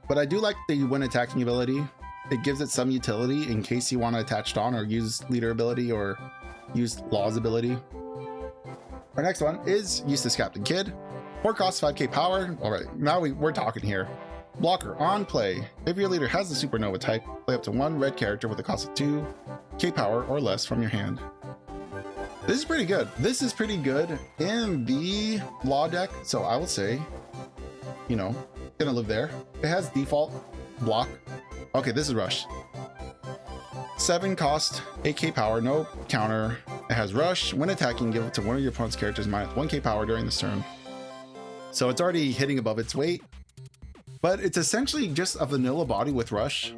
But I do like the when attacking ability. It gives it some utility in case you want to attach Dawn or use leader ability or use Law's ability. Our next one is Eustace Captain Kidd. 4 costs, 5k power. All right, now we're talking here. Blocker on play. If your leader has the supernova type, play up to 1 red character with a cost of 2k power or less from your hand. This is pretty good. This is pretty good in the Law deck. So I will say, you know, gonna live there. It has default block. Okay, this is Rush. 7 cost, 8k power, no counter. It has Rush. When attacking, give it to one of your opponent's characters minus 1k power during this turn. So it's already hitting above its weight, but it's essentially just a vanilla body with Rush.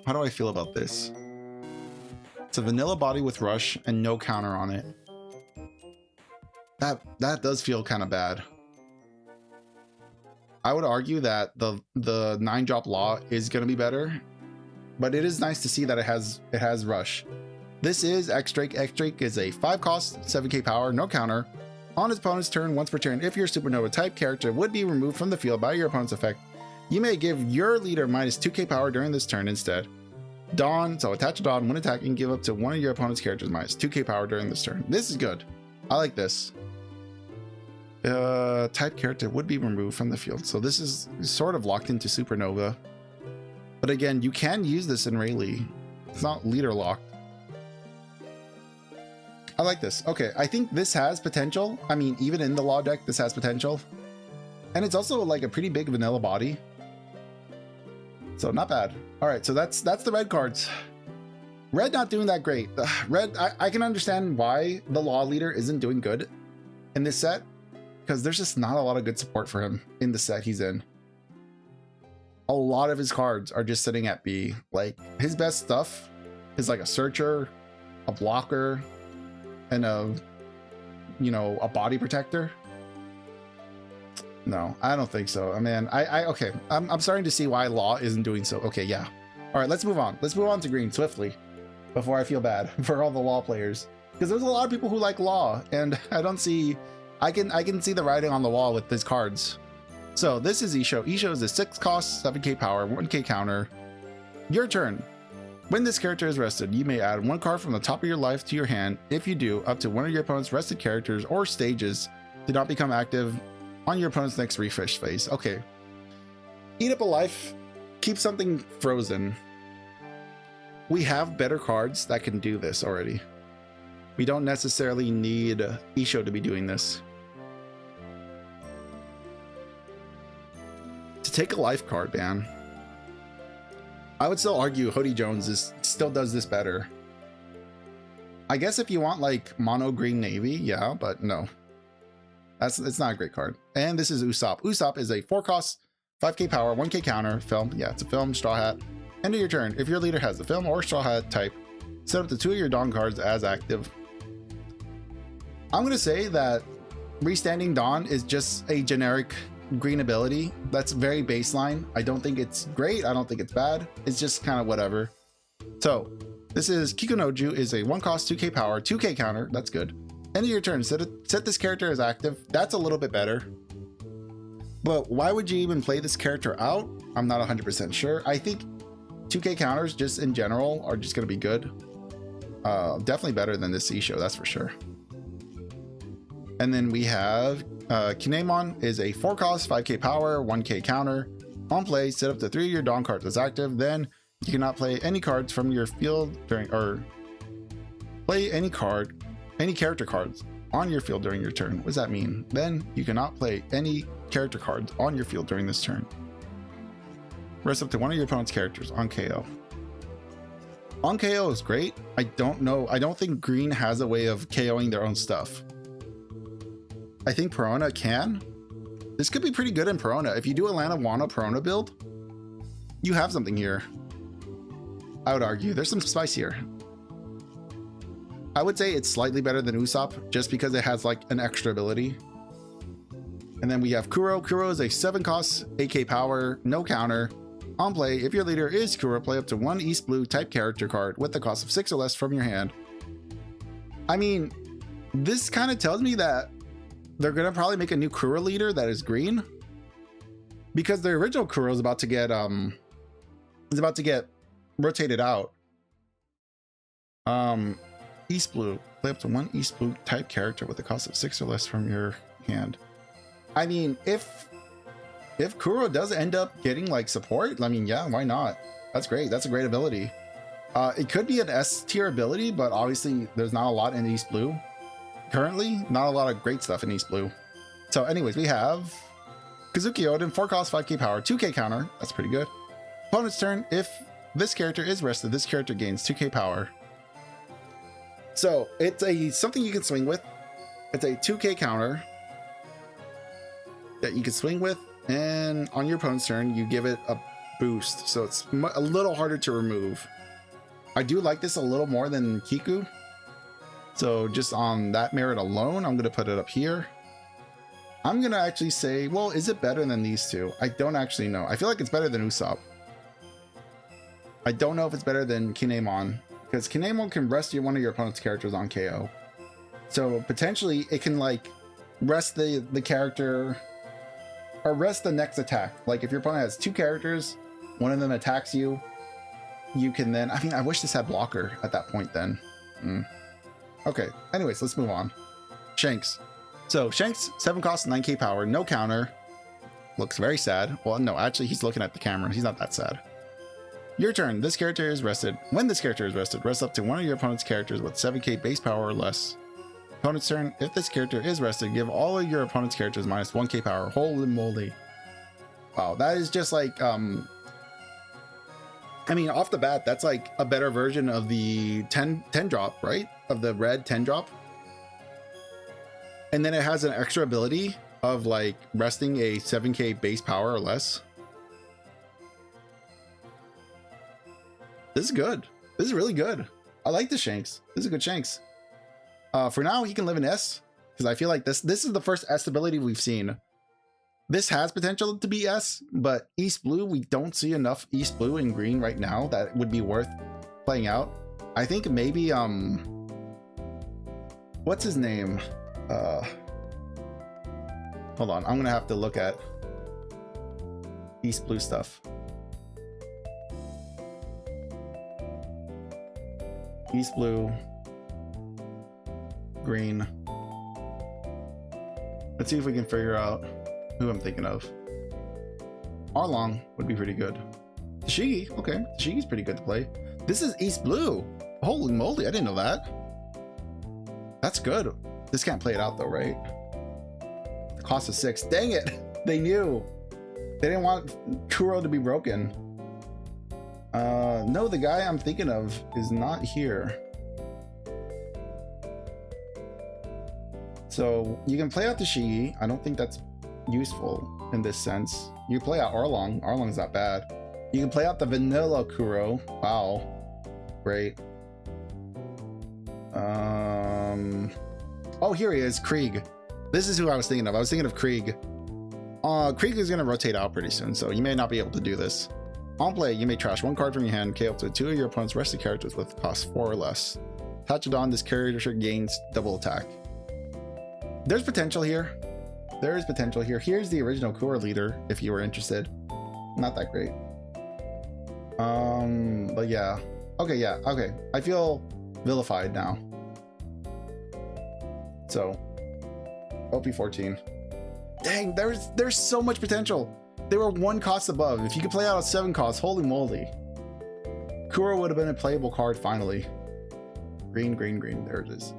How do I feel about this? It's a vanilla body with Rush and no counter on it. That does feel kind of bad. I would argue that the 9-drop Law is going to be better, but it is nice to see that it has Rush. This is X-Drake. X-Drake is a 5 cost, 7k power, no counter. On its opponent's turn, once per turn, if your supernova type character would be removed from the field by your opponent's effect, you may give your leader minus 2k power during this turn instead. Dawn, so attach a Dawn when attacking, give up to one of your opponent's characters minus 2k power during this turn. This is good. I like this. Type character would be removed from the field. So this is sort of locked into Supernova. But again, you can use this in Rayleigh. It's not leader locked. I like this. Okay, I think this has potential. I mean, even in the Law deck, this has potential. And it's also like a pretty big vanilla body. So not bad. All right, so that's the red cards. Red not doing that great. Red, I can understand why the Law leader isn't doing good in this set, because there's just not a lot of good support for him in the set he's in. A lot of his cards are just sitting at B. Like, his best stuff is like a searcher, a blocker, and a body protector. No, I don't think so. I mean, okay. I'm starting to see why Law isn't doing so. Okay, yeah. All right, let's move on. Let's move on to green swiftly before I feel bad for all the Law players, because there's a lot of people who like Law, and I don't see. I can see the writing on the wall with these cards. So this is Isho. Isho is a 6 cost, 7k power, 1k counter. Your turn. When this character is rested, you may add 1 card from the top of your life to your hand. If you do, up to one of your opponent's rested characters or stages do not become active on your opponent's next refresh phase. Okay. Eat up a life. Keep something frozen. We have better cards that can do this already. We don't necessarily need Isho to be doing this. To take a life card, man. I would still argue Hoodie Jones still does this better. I guess if you want like mono green navy, yeah, but no. It's not a great card. And this is Usopp. Usopp is a 4 cost, 5k power, 1k counter, film. Yeah, it's a film, straw hat. End of your turn. If your leader has the film or straw hat type, set up to 2 of your Dawn cards as active. I'm going to say that Restanding Dawn is just a generic green ability that's very baseline. I don't think it's great. I don't think it's bad. It's just kind of whatever. So this is Kikunoju is a 1 cost, 2k power, 2k counter. That's good. End of your turn. Set this character as active. That's a little bit better. But why would you even play this character out? I'm not 100% sure. I think 2k counters just in general are just going to be good. Definitely better than this Isho, that's for sure. And then we have Kinemon is a 4 cost, 5k power, 1k counter. On play, set up to 3 of your Dawn cards as active. Then you cannot play any cards from your field during, or play any character cards on your field during your turn. What does that mean? Then you cannot play any character cards on your field during this turn. Rest up to one of your opponent's characters on KO. On KO is great. I don't think green has a way of KOing their own stuff. I think Perona can. This could be pretty good in Perona. If you do a Lana Wano Perona build, you have something here. I would argue there's some spice here. I would say it's slightly better than Usopp just because it has like an extra ability. And then we have Kuro. Kuro is a 7 cost, 8k power, no counter. On play, if your leader is Kuro, play up to 1 East Blue type character card with the cost of 6 or less from your hand. I mean, this kind of tells me that they're gonna probably make a new Kuro leader that is green, because the original Kuro is about to get rotated out. East Blue, play up to 1 East Blue type character with the cost of 6 or less from your hand. I mean, if Kuro does end up getting like support, I mean, yeah, why not? That's great. That's a great ability. It could be an S tier ability, but obviously there's not a lot in East Blue. Currently, not a lot of great stuff in East Blue. So anyways, we have Kazuki Odin, 4 cost, 5k power, 2k counter. That's pretty good. Opponent's turn. If this character is rested, this character gains 2k power. So it's something you can swing with. It's a 2k counter that you can swing with, and on your opponent's turn, you give it a boost. So it's a little harder to remove. I do like this a little more than Kiku. So just on that merit alone, I'm going to put it up here. I'm going to actually say, well, is it better than these two? I don't actually know. I feel like it's better than Usopp. I don't know if it's better than Kinemon, because Kinemon can rest one of your opponent's characters on KO. So potentially it can like rest the character or rest the next attack. Like if your opponent has 2 characters, one of them attacks you, you can then, I mean, I wish this had blocker at that point then. Okay, anyways, let's move on. Shanks. So Shanks, 7 cost, 9k power, no counter. Looks very sad. Well, no, actually he's looking at the camera. He's not that sad. Your turn. This character is rested. When this character is rested, rest up to one of your opponent's characters with 7k base power or less. Opponent's turn. If this character is rested, give all of your opponent's characters minus 1k power. Holy moly. Wow, that is just like, I mean, off the bat, that's like a better version of the 10 drop, right? Of the red 10 drop. And then it has an extra ability of like resting a 7k base power or less. This is good. This is really good. I like the Shanks. This is a good Shanks. For now, he can live in S, because I feel like this is the first S ability we've seen. This has potential to be S, but East Blue, we don't see enough East Blue and Green right now that would be worth playing out. I think maybe, what's his name? Hold on, I'm gonna have to look at East Blue stuff. East Blue, Green. Let's see if we can figure out who I'm thinking of. Arlong would be pretty good. Tashigi, okay. Tashigi's pretty good to play. This is East Blue. Holy moly, I didn't know that. That's good. This can't play it out though, right? The cost of 6. Dang it! They knew. They didn't want Kuro to be broken. No, the guy I'm thinking of is not here. So you can play out Tashigi. I don't think that's useful in this sense. You play out Arlong. Arlong's not bad. You can play out the vanilla Kuro. Wow, great. Oh, here he is, Krieg. This is who I was thinking of. I was thinking of Krieg. Krieg is gonna rotate out pretty soon, so you may not be able to do this. On play, you may trash 1 card from your hand, KO up to 2 of your opponent's rested characters with cost 4 or less. Attach it on, this character gains double attack. There's potential here. There is potential here. Here's the original Kuro leader, if you were interested. Not that great. But yeah. Okay, yeah, okay. I feel vilified now. So, OP-14. Dang, there's so much potential. They were 1 cost above. If you could play out a 7 cost, holy moly. Kuro would have been a playable card finally. Green, green, green. There it is.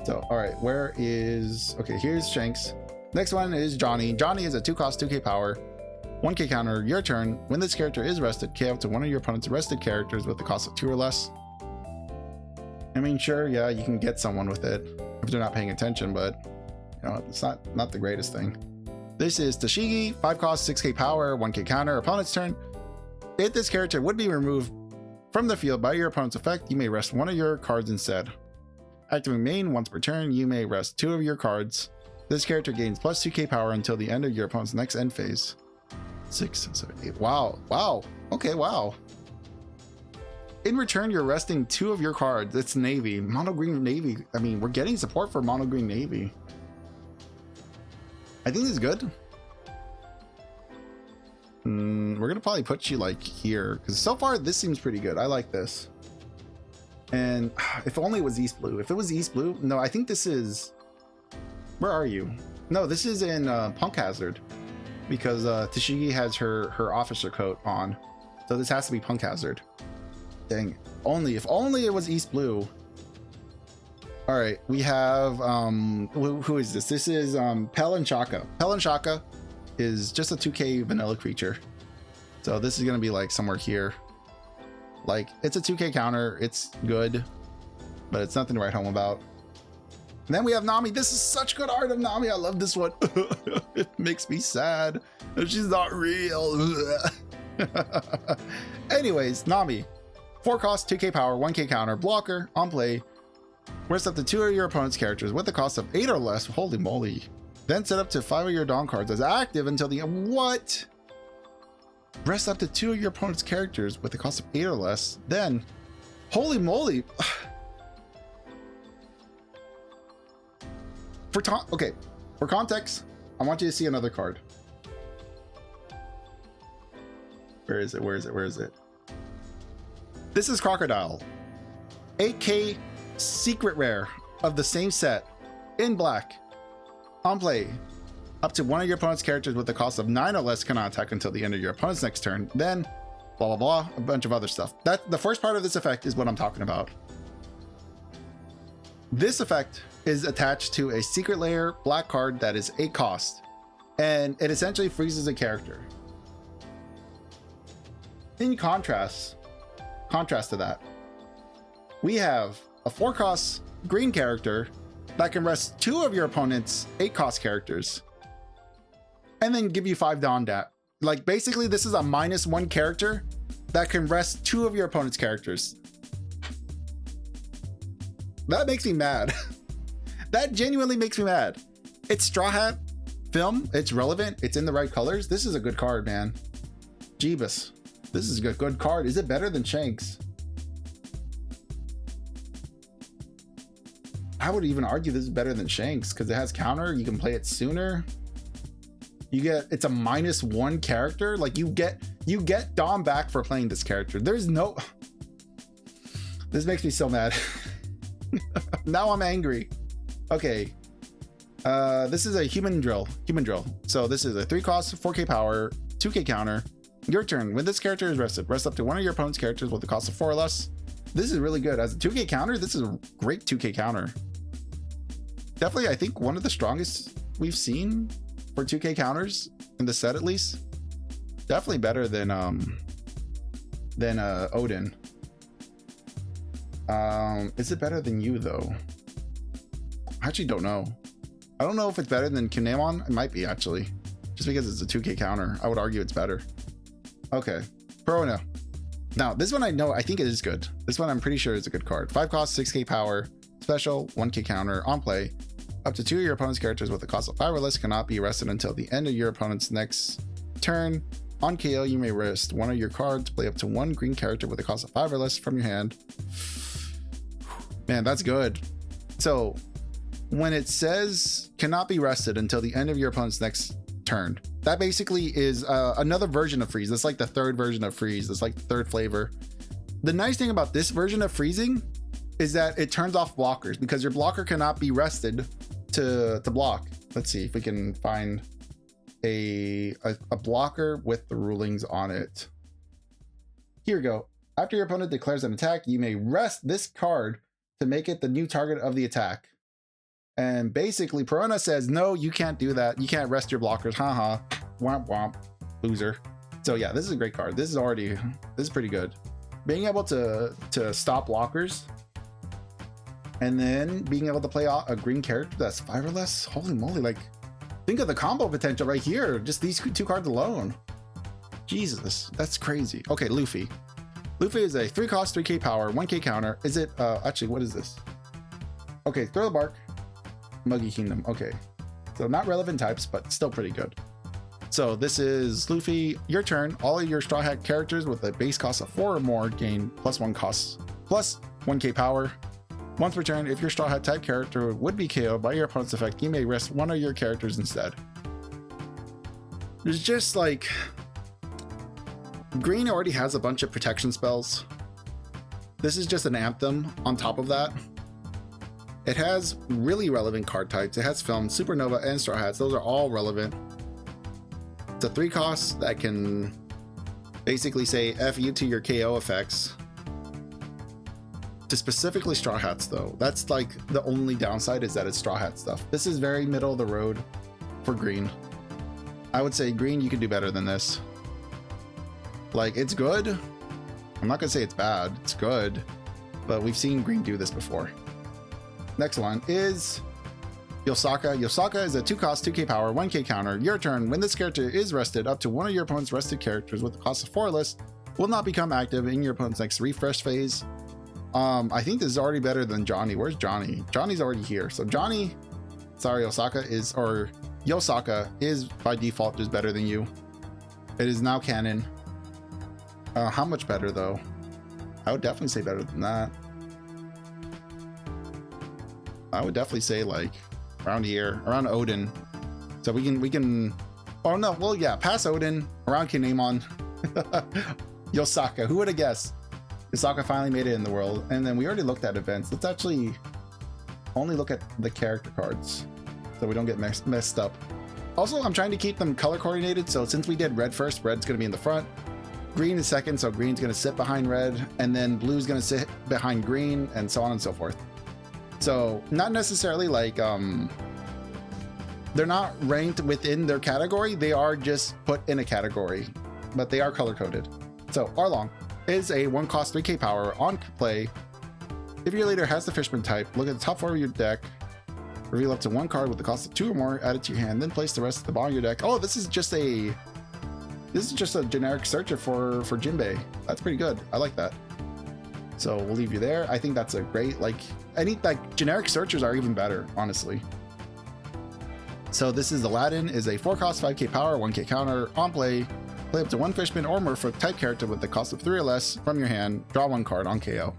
So, all right, where is... Okay, here's Shanks. Next one is Johnny. Johnny is a 2 cost, 2k power, 1k counter. Your turn. When this character is rested, KO up to one of your opponent's rested characters with the cost of 2 or less. I mean, sure, yeah, you can get someone with it if they're not paying attention, but you know, it's not the greatest thing. This is Tashigi, 5 cost, 6k power, 1k counter. Opponent's turn. If this character would be removed from the field by your opponent's effect, you may rest 1 of your cards instead. Activating main once per turn, you may rest 2 of your cards. This character gains plus 2k power until the end of your opponent's next end phase. 6, 7, 8. Wow. Wow. Okay, wow. In return, you're resting 2 of your cards. It's Navy. Mono green Navy. I mean, we're getting support for mono green Navy. I think this is good. We're gonna probably put you like here, because so far this seems pretty good. I like this. And if only it was East Blue. If it was East Blue, no, I think this is... Where are you? No, this is in Punk Hazard, because Tashigi has her officer coat on. So this has to be Punk Hazard. Dang. If only it was East Blue. All right, we have who is this? This is Pel and Shaka. Pel and Shaka is just a 2K vanilla creature. So this is gonna be like somewhere here. Like, it's a 2K counter, it's good, but it's nothing to write home about. And then we have Nami. This is such good art of Nami. I love this one. It makes me sad. She's not real. Anyways, Nami. 4 cost, 2K power, 1K counter, blocker, on play. Rest up to 2 of your opponent's characters with the cost of 8 or less. Holy moly. Then set up to 5 of your Dawn cards as active until the end. What? Rest up to 2 of your opponent's characters with the cost of 8 or less. Then, holy moly. Okay, for context, I want you to see another card. Where is it? Where is it? Where is it? This is Crocodile. 8K secret rare of the same set in black. On play. Up to 1 of your opponent's characters with the cost of 9 or less cannot attack until the end of your opponent's next turn. Then, blah, blah, blah, a bunch of other stuff. The first part of this effect is what I'm talking about. This effect is attached to a secret layer black card that is 8 cost, and it essentially freezes a character. In contrast to that, we have a 4 cost green character that can rest 2 of your opponent's 8 cost characters and then give you 5 Dawn Dat. Like, basically this is a -1 character that can rest 2 of your opponent's characters. That makes me mad. That genuinely makes me mad. It's Straw Hat film, it's relevant, it's in the right colors. This is a good card, man. Jeebus. This is a good card. Is it better than Shanks? I would even argue this is better than Shanks because it has counter, you can play it sooner. It's a -1 character. Like, you get Dom back for playing this character. This makes me so mad. Now I'm angry. Okay. This is a human drill. So this is a 3 cost, 4K power, 2K counter. Your turn. When this character is rested, rest up to 1 of your opponent's characters with the cost of 4 or less. This is really good. As a 2K counter, this is a great 2K counter. Definitely, I think one of the strongest we've seen for 2K counters in the set, at least. Definitely better than Odin. Is it better than you though? I actually don't know. I don't know if it's better than Kinemon. It might be, actually, just because it's a 2K counter. I would argue it's better. Okay, Perona. Now this one I think it is good. This one I'm pretty sure is a good card. 5 cost, 6K power, special, 1K counter, on play. Up to 2 of your opponent's characters with the cost of 5 or less cannot be rested until the end of your opponent's next turn. On KO, you may rest 1 of your cards, play up to 1 green character with the cost of 5 or less from your hand. Man, that's good. So when it says cannot be rested until the end of your opponent's next turn, that basically is another version of freeze. That's like the 3rd version of freeze. That's like the 3rd flavor. The nice thing about this version of freezing is that it turns off blockers because your blocker cannot be rested to block. Let's see if we can find a blocker with the rulings on it. Here we go. After your opponent declares an attack, you may rest this card to make it the new target of the attack. And basically Perona says, no, you can't do that. You can't rest your blockers. Haha. Womp womp. Loser. So yeah, this is a great card. This is pretty good. Being able to stop blockers and then being able to play a green character that's 5 or less. Holy moly. Like, think of the combo potential right here. Just these 2 cards alone. Jesus, that's crazy. Okay, Luffy. Luffy is a 3 cost, 3K power, 1K counter. Is it, actually, what is this? Okay, Throw the Bark, Muggy Kingdom. Okay, so not relevant types, but still pretty good. So this is Luffy. Your turn. All of your Straw Hat characters with a base cost of 4 or more gain +1 costs, plus 1K power. Once per turn, if your Straw Hat type character would be KO'd by your opponent's effect, you may rest 1 of your characters instead. There's just like, green already has a bunch of protection spells. This is just an anthem on top of that. It has really relevant card types. It has Film, Supernova, and Straw Hats. Those are all relevant. It's a 3 cost that can basically say F you to your KO effects. to specifically Straw Hats though. That's like the only downside, is that it's Straw Hat stuff. This is very middle of the road for green. I would say green, you could do better than this. Like, it's good. I'm not gonna say it's bad, it's good, but we've seen green do this before. Next one is Yosaka. Yosaka is a 2-cost, 2k power, 1k counter. Your turn. When this character is rested, up to one of your opponent's rested characters with a cost of 4 or less will not become active in your opponent's next refresh phase. I think this is already better than Johnny. Where's Johnny? Johnny's already here. So Johnny, sorry, Yosaka is by default just better than you. It is now canon. How much better though? I would definitely say better than that. I would definitely say like around here, around Odin. So we can, oh no, well yeah, past Odin, around Kinemon. Yosaka, who would have guessed? Yosaka finally made it in the world. And then we already looked at events. Let's actually only look at the character cards so we don't get messed up. Also, I'm trying to keep them color coordinated. So since we did red first, red's gonna be in the front. Green is second, so green's gonna sit behind red, and then blue's gonna sit behind green, and so on and so forth. So not necessarily like, they're not ranked within their category. They are just put in a category, but they are color coded. So Arlong is a 1-cost 3k power on play. If your leader has the Fishman type, look at the top 4 of your deck, reveal up to 1 card with the cost of 2 or more, add it to your hand, then place the rest at the bottom of your deck. Oh, this is just a generic searcher for Jinbei. That's pretty good. I like that. So we'll leave you there. I think that's a great, like, generic searchers are even better, honestly. So this is Aladdin, is a 4-cost 5k power, 1k counter, on play. Play up to 1 Fishman or Merfolk type character with the cost of 3 or less from your hand. Draw 1 card on KO.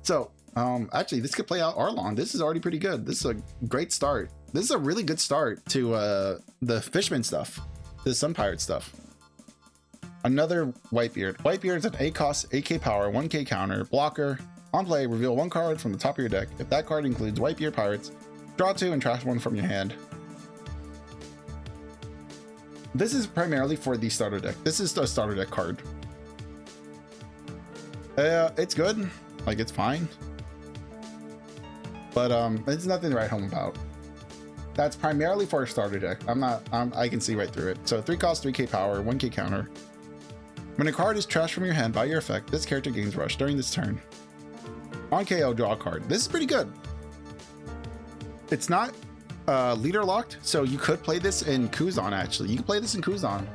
So actually, this could play out Arlong. This is already pretty good. This is a great start. This is a really good start to the Fishman stuff, the Sun Pirate stuff. Another Whitebeard. Whitebeard is an 8-cost, 8k power, 1k counter, blocker. On play, reveal 1 card from the top of your deck. If that card includes Whitebeard Pirates, draw 2 and trash 1 from your hand. This is primarily for the starter deck. This is the starter deck card. It's good. Like, it's fine. But it's nothing to write home about. That's primarily for a starter deck. I can see right through it. So 3-cost, 3k power, 1k counter. When a card is trashed from your hand by your effect, this character gains rush during this turn. On KO, draw a card. This is pretty good. It's not leader locked, so you could play this in Kuzan. Actually, you can play this in Kuzan,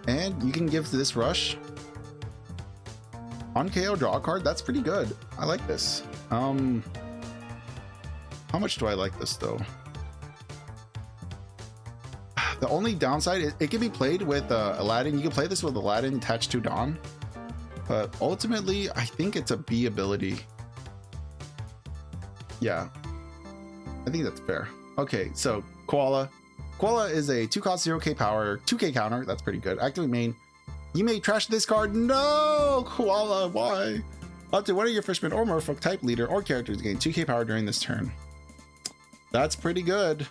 and you can give this rush. On KO, draw a card. That's pretty good. I like this. How much do I like this though? The only downside, it can be played with Aladdin. You can play this with Aladdin attached to Dawn, but ultimately I think it's a B ability. Yeah, I think that's fair. Okay, so Koala. Koala is a 2-cost 0k power, 2k counter. That's pretty good. Activate main. You may trash this card. No, Koala, why? Up to one of your Fishman or Merfolk type leader or characters gain 2k power during this turn. That's pretty good.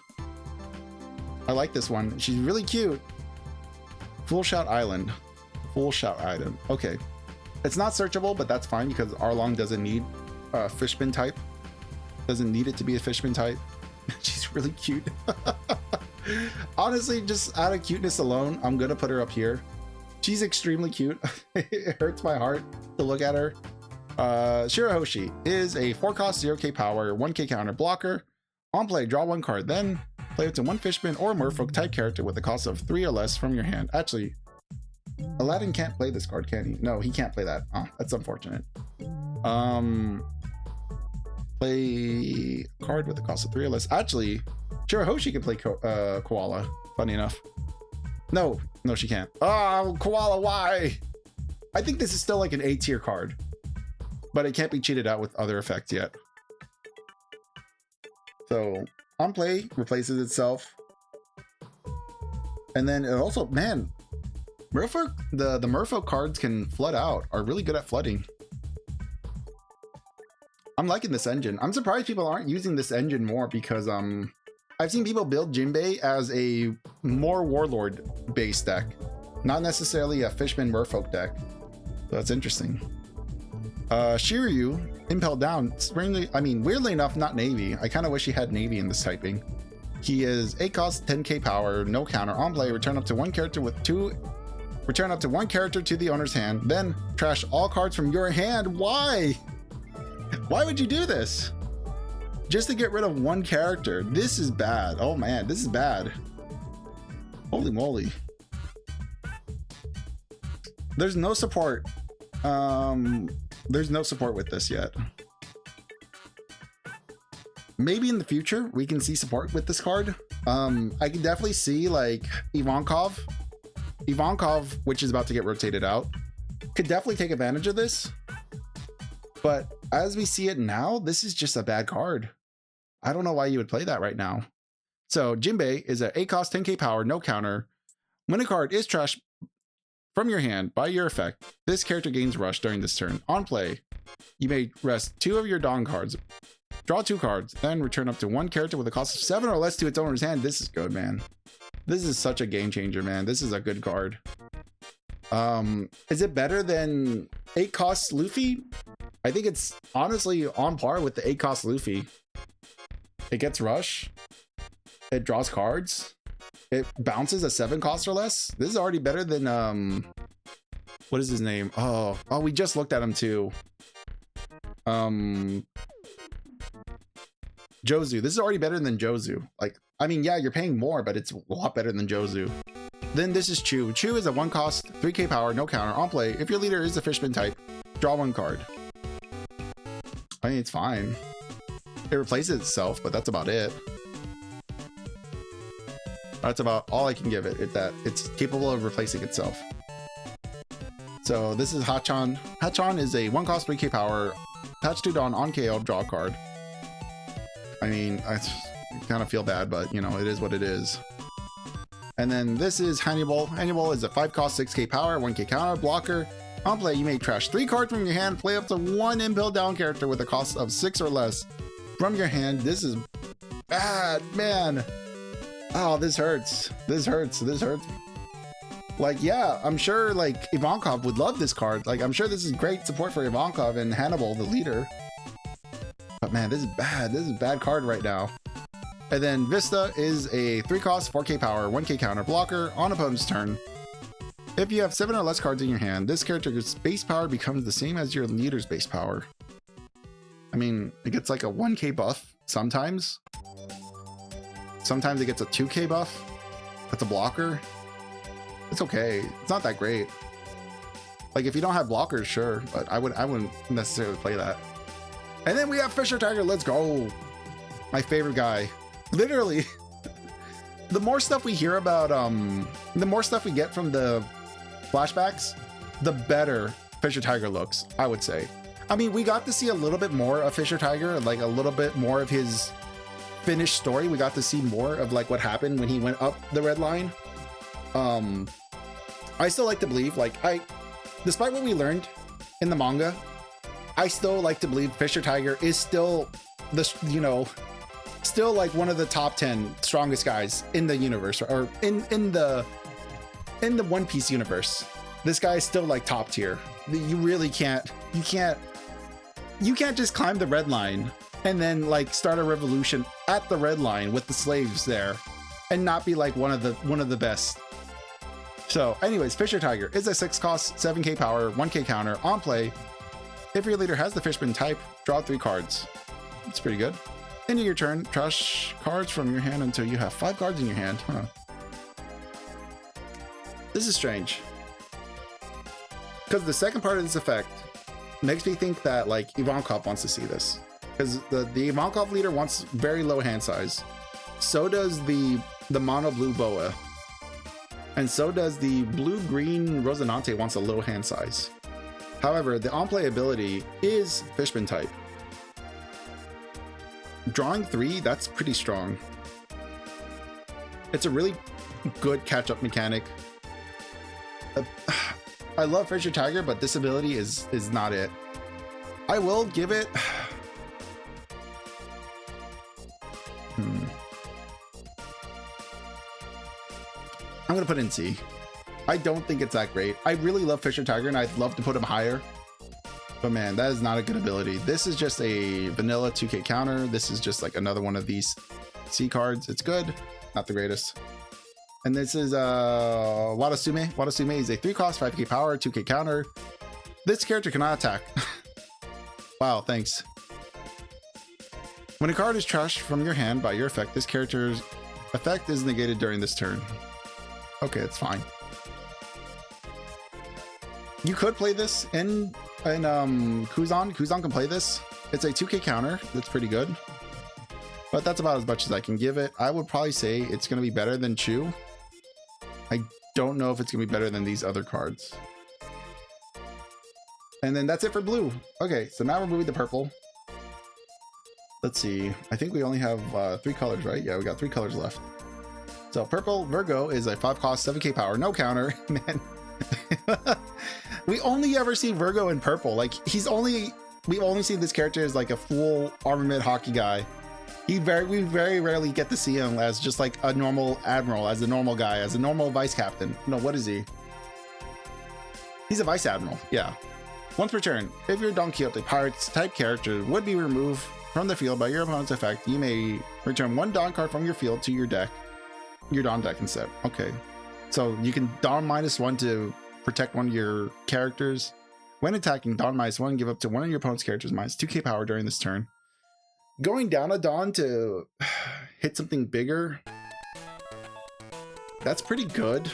I like this one. She's really cute. Full Shout Island. Full Shout Island. Okay. It's not searchable, but that's fine because Arlong doesn't need a Fishman type. Doesn't need it to be a Fishman type. She's really cute. Honestly, just out of cuteness alone, I'm gonna put her up here. She's extremely cute. It hurts my heart to look at her. Shirahoshi is a 4-cost 0k power, 1k counter blocker. On play, draw 1 card, then play it to 1 Fishman or Merfolk type character with a cost of 3 or less from your hand. Actually, Aladdin can't play this card, can he? No, he can't play that. Oh, that's unfortunate. Play a card with a cost of 3 or less. Actually, Shirahoshi can play Koala. Funny enough. No, she can't. Oh, Koala, why? I think this is still like an A tier card, but it can't be cheated out with other effects yet. So on play replaces itself, and then it also, man, Merfolk, the Merfolk cards can flood out, are really good at flooding. I'm liking this engine. I'm surprised people aren't using this engine more because I've seen people build Jinbei as a more Warlord based deck, not necessarily a Fishman Merfolk deck. So that's interesting. Shiryu, impelled down. Weirdly enough, not Navy. I kind of wish he had Navy in this typing. He is 8 cost, 10k power, no counter. On play, return up to one character to the owner's hand, then trash all cards from your hand. Why? Why would you do this? Just to get rid of one character. This is bad. Oh man, this is bad. Holy moly. There's no support. There's no support with this yet. Maybe in the future we can see support with this card. I can definitely see like Ivankov, which is about to get rotated out, could definitely take advantage of this. But as we see it now, this is just a bad card. I don't know why you would play that right now. So Jinbei is at 8 cost, 10k power, no counter. When a card is trashed from your hand by your effect, this character gains rush during this turn. On play, you may rest 2 of your Dawn cards. Draw 2 cards, then return up to one character with a cost of 7 or less to its owner's hand. This is good, man. This is such a game changer, man. This is a good card. Is it better than 8 cost Luffy? I think it's honestly on par with the 8 cost Luffy. It gets rush. It draws cards. It bounces a 7 cost or less. This is already better than what is his name? Oh, we just looked at him too. Jozu. This is already better than Jozu. Like, I mean, yeah, you're paying more, but it's a lot better than Jozu. Then this is Chu. Chu is a 1 cost, 3k power, no counter. On play, if your leader is a fishman type, draw 1 card. I mean, it's fine. It replaces itself, but that's about it. That's about all I can give it. That it's capable of replacing itself. So this is Hachan. Hachan is a 1 cost, 3k power, attached to Dawn, on KO, draw a card. I mean, I kind of feel bad, but you know, it is what it is. And then this is Hannibal. Hannibal is a 5 cost, 6k power, 1k counter, blocker. On play, you may trash 3 cards from your hand, play up to 1 impel down character with a cost of 6 or less from your hand. This is bad, man. Oh, this hurts. This hurts. This hurts. Like, yeah, I'm sure like Ivankov would love this card. Like, I'm sure this is great support for Ivankov and Hannibal, the leader. But man, this is bad. This is a bad card right now. And then Vista is a 3 cost, 4k power, 1k counter blocker on opponent's turn. If you have 7 or less cards in your hand, this character's base power becomes the same as your leader's base power. I mean, it gets like a 1k buff sometimes. Sometimes it gets a 2k buff. That's a blocker. It's okay. It's not that great. Like, if you don't have blockers, sure, but I wouldn't necessarily play that. And then we have Fisher Tiger. Let's go. My favorite guy. Literally, the more stuff we hear about, the more stuff we get from the flashbacks, the better Fisher Tiger looks, I would say. I mean, we got to see a little bit more of Fisher Tiger, like a little bit more of his finished story. We got to see more of like what happened when he went up the red line. I still like to believe, like, despite what we learned in the manga, I still like to believe Fisher Tiger is still still like one of the top 10 strongest guys in the universe, or in the One Piece universe. This guy is still like top tier. You really can't just climb the red line and then like start a revolution at the red line with the slaves there and not be like one of the best. So anyways, Fisher Tiger is a 6 cost, 7k power, 1k counter. On play, if your leader has the fishman type, draw 3 cards. It's pretty good. End of your turn, trash cards from your hand until you have 5 cards in your hand. Huh. This is strange. Because the second part of this effect makes me think that like Ivankov wants to see this. Because the Ivankov leader wants very low hand size. So does the mono blue boa. And so does the blue-green Rosinante wants a low hand size. However, the on-play ability is Fishman type. Drawing 3, that's pretty strong. It's a really good catch-up mechanic. I love Fisher Tiger, but this ability is not it. I will give it... I'm gonna put in C. I don't think it's that great. I really love Fisher Tiger and I'd love to put him higher, But man, that is not a good ability. This is just a vanilla 2k counter. This is just like another one of these C cards. It's good, not the greatest. And this is Wadasume. Wadasume is a 3-cost 5k power 2k counter. This character cannot attack. Wow, thanks. When a card is trashed from your hand by your effect, this character's effect is negated during this turn. Okay, it's fine. You could play this in Kuzan. Kuzan can play this. It's a 2k counter. That's pretty good. But that's about as much as I can give it. I would probably say it's going to be better than Chu. I don't know if it's going to be better than these other cards. And then that's it for blue. Okay, so now we're moving to purple. Let's see. I think we only have 3 colors, right? Yeah, we got 3 colors left. So purple Virgo is a 5-cost 7k power, no counter. Man, we only ever see Virgo in purple. Like we've only seen this character as like a full armament hockey guy. We very rarely get to see him as just like a normal admiral, as a normal guy, as a normal vice captain. No, what is he? He's a vice admiral. Yeah. Once per turn, if your Don Quixote Pirates type character would be removed from the field by your opponent's effect, you may return 1 Don card from your field to your deck, your Don deck instead. Okay, so you can Don -1 to protect one of your characters. When attacking, Don -1, give up to one of your opponent's characters -2k power during this turn. Going down a Don to hit something bigger, that's pretty good.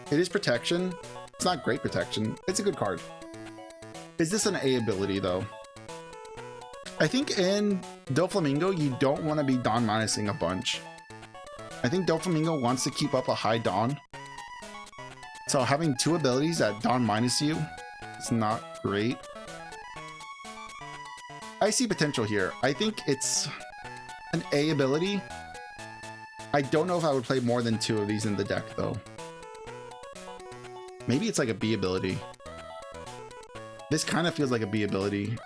It is protection. It's not great protection. It's a good card. Is this an A ability though? I think in Doflamingo, you don't want to be Don minusing a bunch. I think Doflamingo wants to keep up a high Don. So having 2 abilities that Don minus you is not great. I see potential here. I think it's an A ability. I don't know if I would play more than 2 of these in the deck though. Maybe it's like a B ability. This kind of feels like a B ability.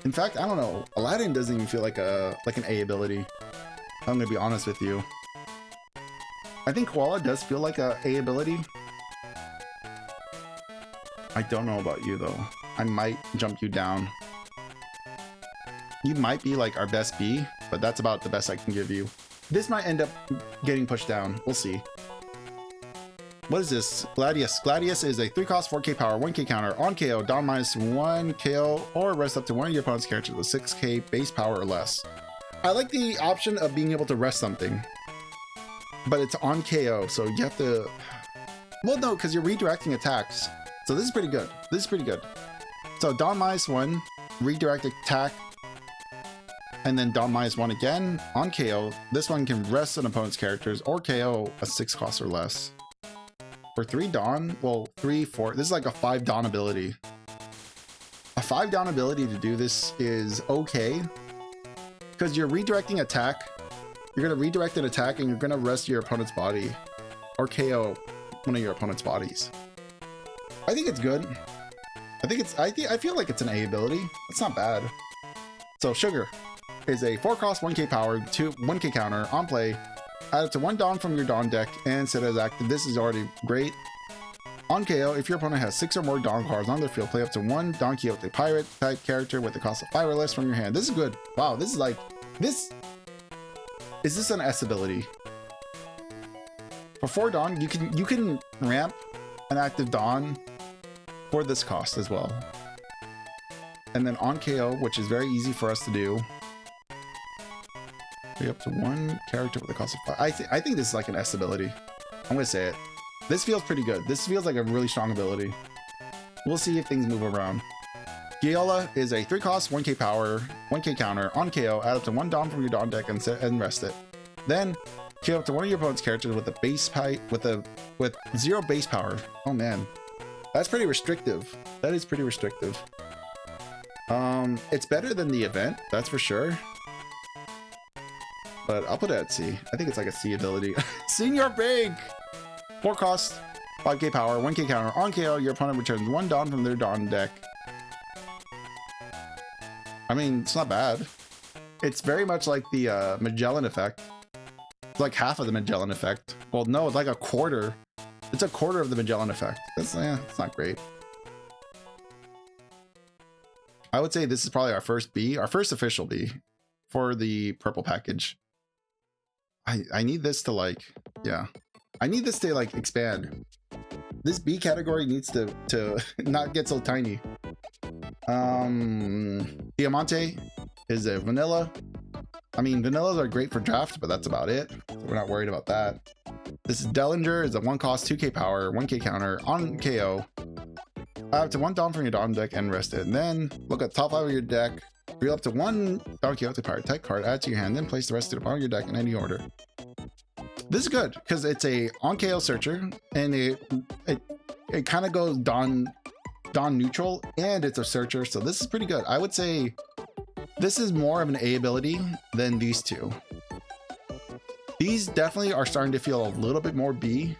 In fact, I don't know. Aladdin doesn't even feel like an A ability. I'm gonna be honest with you. I think Koala does feel like a A ability. I don't know about you though. I might jump you down. You might be like our best B, but that's about the best I can give you. This might end up getting pushed down. We'll see. What is this? Gladius. Gladius is a 3-cost 4k power 1k counter. On KO, Don -1 KO or rest up to one of your opponent's characters with 6k base power or less. I like the option of being able to rest something, but it's on KO, so you have to. Well, no, because you're redirecting attacks. So this is pretty good. This is pretty good. So Don -1, redirect attack, and then Don -1 again on KO. This one can rest an opponent's characters or KO a 6-cost or less. For 3 Don, well, 3, 4, this is like a 5 Don ability. A 5 Don ability to do this is okay, because you're redirecting attack. You're going to redirect an attack and you're going to rest your opponent's body or KO one of your opponent's bodies. I think it's good. I feel like it's an A ability. It's not bad. So Sugar is a 4-cost 1k power 1k counter on play. Add it to 1 Don from your Don deck and set as active. This is already great. On KO, if your opponent has 6 or more Don cards on their field, play up to 1 Don Quixote Pirate type character with the cost of 5 or less from your hand. This is good. Wow, this is like this. Is this an S ability? For 4 Don, you can ramp an active Don for this cost as well. And then on KO, which is very easy for us to do, up to 1 character with the cost of 5. I think this is like an S ability. I'm gonna say it. This feels pretty good. This feels like a really strong ability. We'll see if things move around. Giola is a 3-cost 1k power 1k counter on KO. Add up to 1 Don from your Don deck and rest it. Then KO up to one of your opponent's characters with a base with 0 base power. Oh man, that's pretty restrictive. That is pretty restrictive. It's better than the event, that's for sure. But I'll put it at C. I think it's like a C ability. Senior Big! 4-cost, 5k power, 1k counter. On KO, your opponent returns 1 Don from their Don deck. I mean, it's not bad. It's very much like the Magellan effect. It's like half of the Magellan effect. Well, no, it's like a quarter It's a quarter of the Magellan effect. That's it's not great. I would say this is probably our first B, our first official B for the purple package. I need this to like, yeah. I need this to like expand. This B category needs to not get so tiny. Diamante is a vanilla. I mean, vanillas are great for draft, but that's about it. So we're not worried about that. This is Dellinger, is a 1 cost, 2k power, 1k counter on KO. Up to 1 Dawn from your Dawn deck and rest it. And then look at the top 5 of your deck. Reveal up to 1 Don Quixote Pirate type card, add to your hand, then place the rest to the bottom of your deck in any order. This is good because it's a on KO searcher, and it kind of goes Dawn neutral, and it's a searcher, so this is pretty good. I would say this is more of an A ability than these two. These definitely are starting to feel a little bit more B,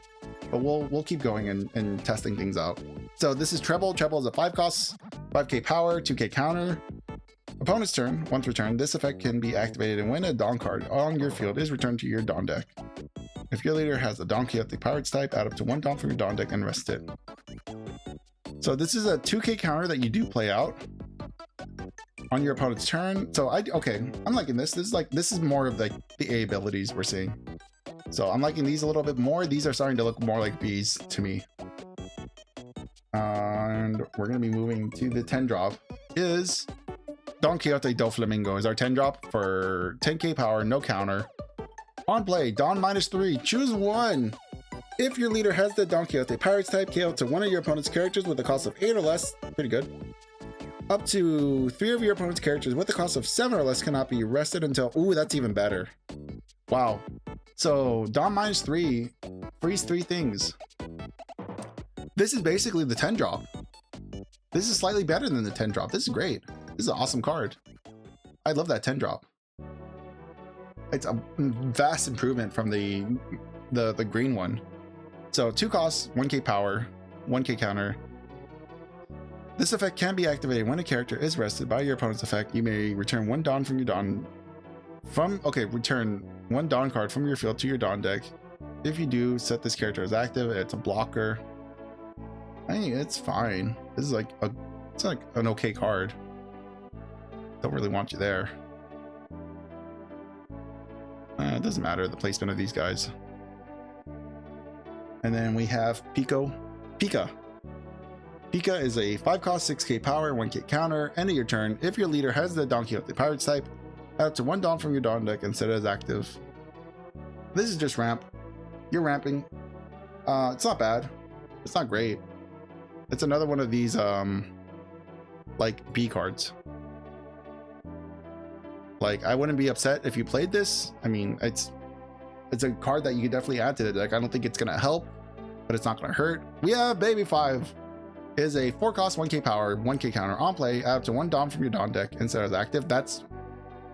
but we'll keep going and testing things out. So this is Treble. Treble is a 5 cost, 5k power, 2k counter. Opponent's turn, once returned, this effect can be activated, and when a Dawn card on your field is returned to your Dawn deck. If your leader has a Don Quixote Pirates type, add up to 1 Dawn from your Dawn deck and rest it. So this is a 2k counter that you do play out on your opponent's turn. So okay, I'm liking this. This is more of like the A abilities we're seeing. So I'm liking these a little bit more. These are starting to look more like Bs to me. And we're gonna be moving to the 10 drop. Is Don Quixote Doflamingo is our 10 drop for 10k power, no counter. On play, Dawn -3, choose one. If your leader has the Don Quixote Pirates type, KO to one of your opponent's characters with a cost of 8 or less, pretty good. Up to 3 of your opponent's characters with a cost of 7 or less cannot be rested until, ooh, that's even better. Wow. So Dawn -3, freeze 3 things. This is basically the 10 drop. This is slightly better than the 10 drop. This is great. This is an awesome card. I love that 10 drop. It's a vast improvement from the green one. So 2 costs, 1k power, 1k counter. This effect can be activated when a character is rested by your opponent's effect. You may return 1 Dawn from your Dawn return 1 Dawn card from your field to your Dawn deck. If you do, set this character as active. It's a blocker. I think it's fine. This is it's like an okay card. Don't really want you there. It doesn't matter the placement of these guys. And then we have Pika. Pika is a 5 cost, 6k power, 1k counter. End of your turn. If your leader has the Don Quixote Pirates type, add up to 1 Dawn from your Dawn deck and set it as active. This is just ramp. You're ramping. It's not bad. It's not great. It's another one of these like B cards. Like, I wouldn't be upset if you played this. I mean, it's a card that you could definitely add to the deck. I don't think it's gonna help, but it's not gonna hurt. We have Baby 5. Is a 4 cost, 1k power, 1k counter. On play, add up to 1 Dawn from your Dawn deck and set as active. That's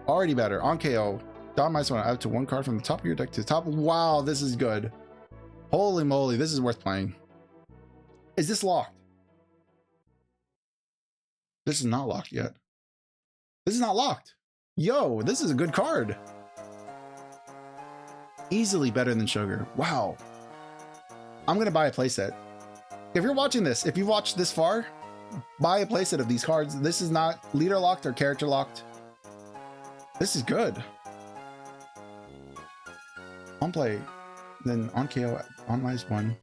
already better. On KO, Dawn -1, add up to 1 card from the top of your deck to the top. Wow, this is good. Holy moly, this is worth playing. Is this locked? This is not locked yet. This is not locked. Yo, this is a good card. Easily better than Sugar. Wow. I'm gonna buy a playset. If you're watching this, if you've watched this far, buy a playset of these cards. This is not leader locked or character locked. This is good. On play, then on KO, on -1.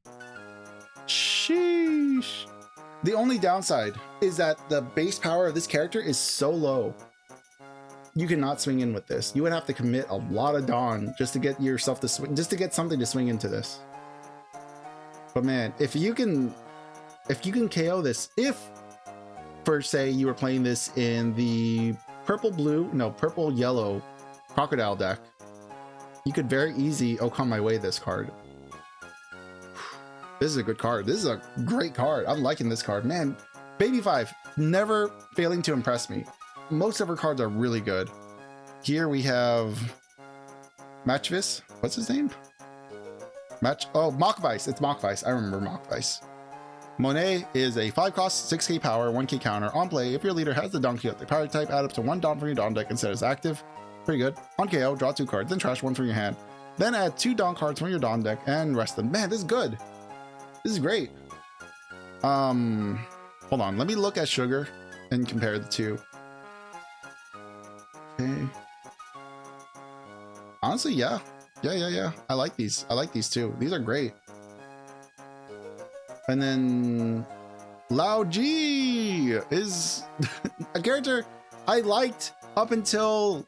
Sheesh. The only downside is that the base power of this character is so low. You cannot swing in with this. You would have to commit a lot of Dawn just to get yourself to swing, just to get something to swing into this. But man, if you can KO this, if for say you were playing this in the purple yellow crocodile deck, you could very easy come my way this card. This is a good card. This is a great card. I'm liking this card, man. Baby 5 never failing to impress me. Most of her cards are really good. Here we have Matchvis. What's his name? Mockvice. It's Mockvice. I remember Mockvice. Monet is a 5 cost, 6k power, 1k counter. On play, if your leader has the Don Quixote Pirate type, add up to 1 Dawn from your Dawn deck and set as active. Pretty good. On KO, draw 2 cards, then trash 1 from your hand. Then add 2 Dawn cards from your Dawn deck and rest them. Man, this is good. This is great. Hold on, let me look at Sugar and compare the two. Okay. Honestly, yeah. Yeah. I like these. I like these too. These are great. And then Lao G is a character I liked up until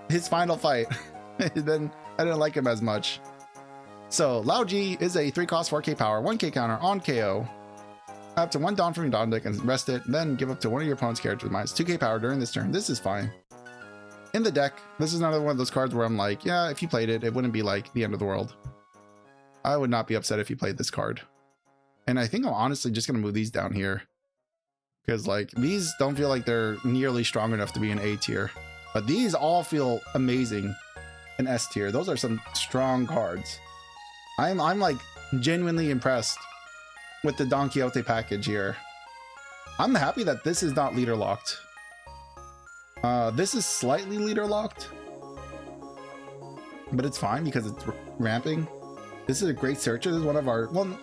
his final fight. Then I didn't like him as much. So Lao G is a 3-cost 4k power, 1k counter on KO. Up to 1 Dawn from your Dawn deck and rest it, then give up to one of your opponent's characters minus 2k power during this turn. This is fine. In the deck, this is another one of those cards where I'm like, yeah, if you played it, it wouldn't be like the end of the world. I would not be upset if you played this card. And I think I'm honestly just going to move these down here. Because like, these don't feel like they're nearly strong enough to be an A tier. But these all feel amazing in S tier. Those are some strong cards. I'm like genuinely impressed with the Don Quixote package here. I'm happy that this is not leader locked. This is slightly leader locked, but it's fine because it's ramping. This is a great searcher. This is one of our, well,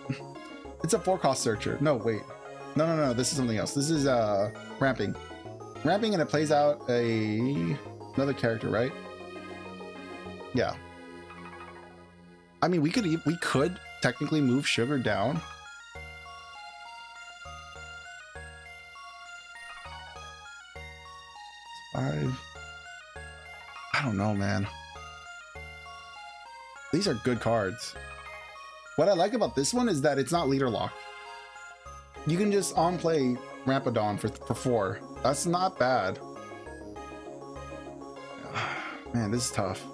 it's a 4-cost searcher. No, wait. No. This is something else. This is ramping. Ramping, and it plays out another character, right? Yeah. I mean, we could technically move Sugar down. I don't know, man. These are good cards. What I like about this one is that it's not leader locked. You can just on play Rampadon for 4. That's not bad. Man, this is tough.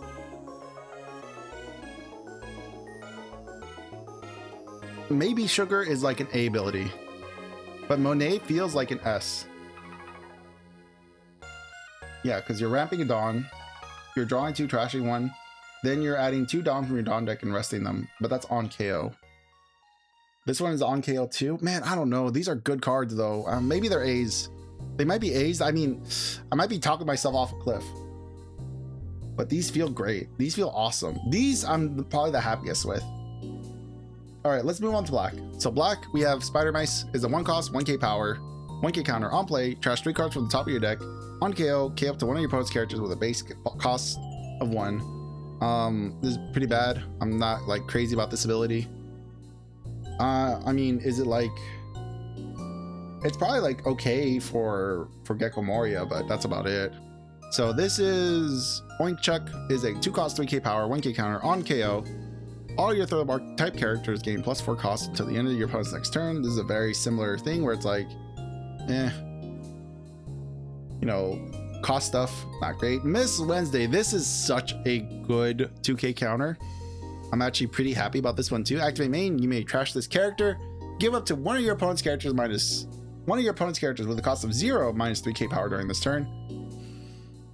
Maybe Sugar is like an A ability, but Monet feels like an S. Yeah, because you're ramping a Dawn, you're drawing 2, trashing 1, then you're adding 2 Dawn from your Dawn deck and resting them, but that's on KO. This one is on KO too. Man, I don't know. These are good cards though. Maybe they're A's. They might be A's. I mean, I might be talking myself off a cliff. But these feel great. These feel awesome. These I'm probably the happiest with. All right, let's move on to black. So black, we have Spider Mice is a 1-cost, 1k power, 1k counter on play, trash 3 cards from the top of your deck. On KO, K up to one of your opponent's characters with a base cost of 1. This is pretty bad. I'm not like crazy about this ability. I mean, is it like, it's probably like okay for Gecko Moria, but that's about it. So this is Oink Chuck is a 2-cost 3k power 1k counter on KO. All your throw mark type characters gain +4 cost until the end of your opponent's next turn. This is a very similar thing where it's like, you know, cost stuff not great. Miss Wednesday, this is such a good 2k counter. I'm actually pretty happy about this one too. Activate main, you may trash this character. Give up to one of your opponent's characters minus one of your opponent's characters with a cost of 0 minus 3k power during this turn.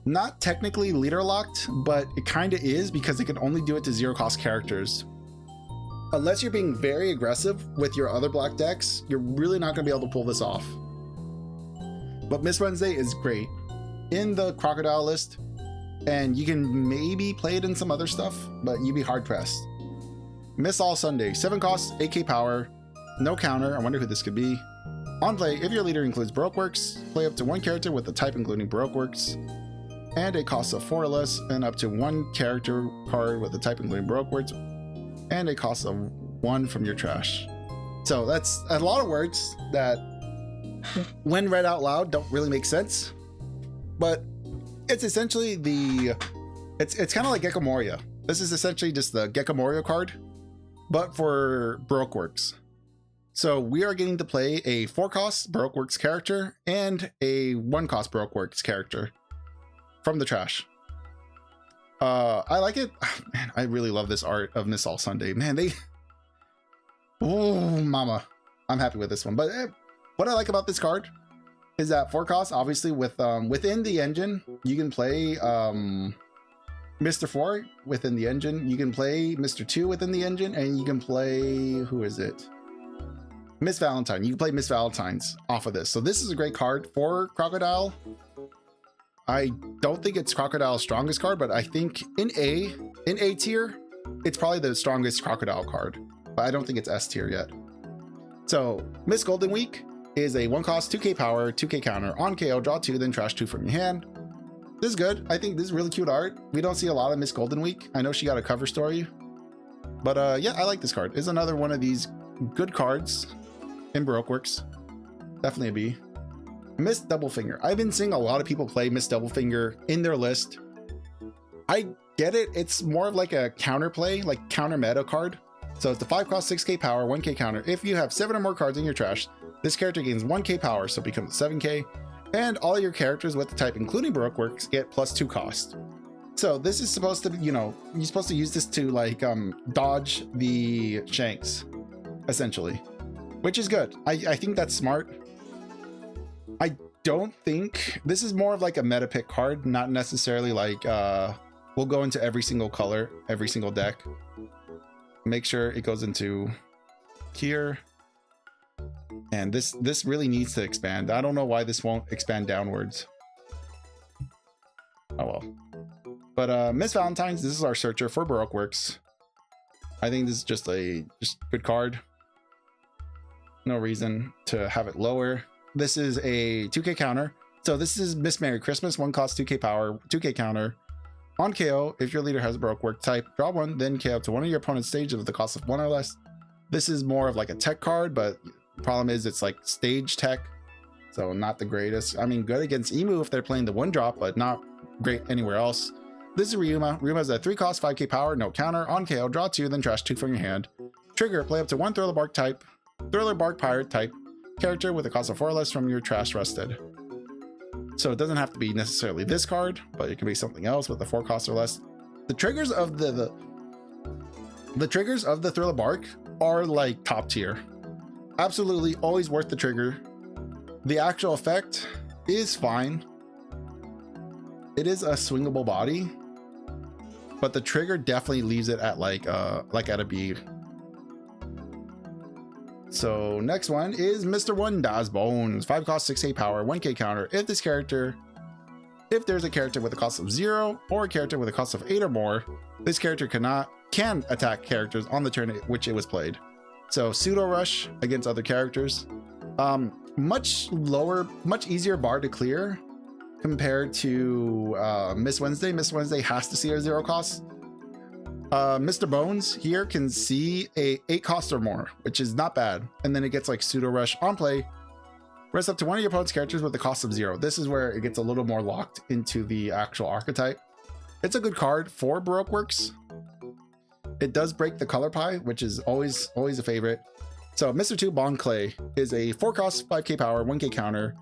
Not technically leader locked, but it kind of is because it can only do it to 0-cost characters. Unless you're being very aggressive with your other black decks, you're really not going to be able to pull this off. But Miss Wednesday is great in the Crocodile list, and you can maybe play it in some other stuff, but you'd be hard pressed. Miss All Sunday, 7 costs, 8k power, no counter. I wonder who this could be. On play, if your leader includes Baroque Works, play up to 1 character with a type including Baroque Works, and a cost of 4 or less, and up to 1 character card with a type including Baroque Works, and a cost of 1 from your trash. So that's a lot of words that, when read out loud, don't really make sense. But it's essentially it's kind of like Gecko Moria. This is essentially just the Gecko Moria card, but for Baroque Works. So we are getting to play a 4-cost Baroque Works character and a 1-cost Baroque Works character from the trash. I like it. Man, I really love this art of Miss All Sunday. Man, oh mama, I'm happy with this one. But what I like about this card is that 4 costs, obviously with within the engine, you can play Mr. 4 within the engine, you can play Mr. 2 within the engine, and you can play, who is it? Miss Valentine. You can play Miss Valentine's off of this. So this is a great card for Crocodile. I don't think it's Crocodile's strongest card, but I think in A tier, it's probably the strongest Crocodile card. But I don't think it's S tier yet. So Miss Golden Week is a 1 cost, 2k power, 2k counter. On KO, draw 2, then trash 2 from your hand. This is good. I think this is really cute art. We don't see a lot of Miss Golden Week. I know she got a cover story. But yeah, I like this card. It's another one of these good cards in Baroque Works. Definitely a B. Miss Doublefinger. I've been seeing a lot of people play Miss Doublefinger in their list. I get it. It's more of like a counter play, like counter meta card. So it's the 5 cost, 6k power, 1k counter. If you have 7 or more cards in your trash, this character gains 1k power, so it becomes 7k. And all your characters with the type, including Baroque Works, get plus 2 cost. So this is supposed to be, you know, you're supposed to use this to like dodge the Shanks, essentially, which is good. I think that's smart. I don't think this is more of like a meta pick card, not necessarily like we'll go into every single color, every single deck. Make sure it goes into here. And this really needs to expand. I don't know why this won't expand downwards. Oh well. But Miss Valentine's, this is our searcher for Baroque Works. I think this is just good card. No reason to have it lower. This is a 2k counter. So this is Miss Merry Christmas, 1 cost, 2k power, 2k counter. On KO, if your leader has a Baroque Work type, draw 1, then KO to one of your opponent's stages with the cost of 1 or less. This is more of like a tech card, but the problem is it's like stage tech, so not the greatest. I mean, good against Emu if they're playing the 1-drop, but not great anywhere else. This is Ryuma. Ryuma is a 3 cost, 5k power, no counter. On KO, draw 2, then trash 2 from your hand. Trigger, play up to 1 Thriller Bark type, Thriller Bark Pirate type character with a cost of 4 or less from your trash rested. So it doesn't have to be necessarily this card, but it can be something else with the 4 cost or less. The triggers of the triggers of the Thriller Bark are like top tier. Absolutely always worth the trigger. The actual effect is fine. It is a swingable body, but the trigger definitely leaves it at like at a B. So next one is Mr. One Das Bones, 5 cost, 6k power, 1k counter. If there's a character with a cost of 0 or a character with a cost of 8 or more, this character can attack characters on the turn at which it was played. So pseudo rush against other characters. Much lower, much easier bar to clear compared to Miss Wednesday. Miss Wednesday has to see a 0 cost. Mr. Bones here can see a 8 cost or more, which is not bad. And then it gets like pseudo rush on play. Rest up to one of your opponent's characters with a cost of 0. This is where it gets a little more locked into the actual archetype. It's a good card for Baroque Works. It does break the color pie, which is always a favorite. So Mr. 2 Bon Clay is a 4 cost, 5k power, 1k counter.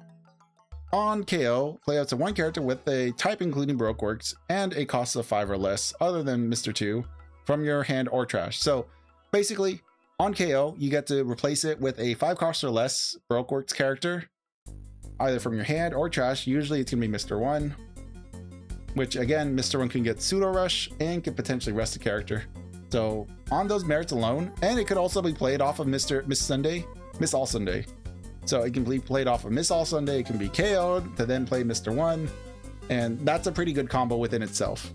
On KO, play out to 1 character with a type including Baroque Works and a cost of 5 or less other than Mr. 2 from your hand or trash. So basically on KO, you get to replace it with a 5 cost or less Baroque Works character, either from your hand or trash. Usually it's gonna be Mr. 1, which again, Mr. 1 can get pseudo rush and can potentially rest a character. So on those merits alone, and it could also be played off of Miss All Sunday. So it can be played off of Miss All Sunday, it can be KO'd to then play Mr. 1, and that's a pretty good combo within itself.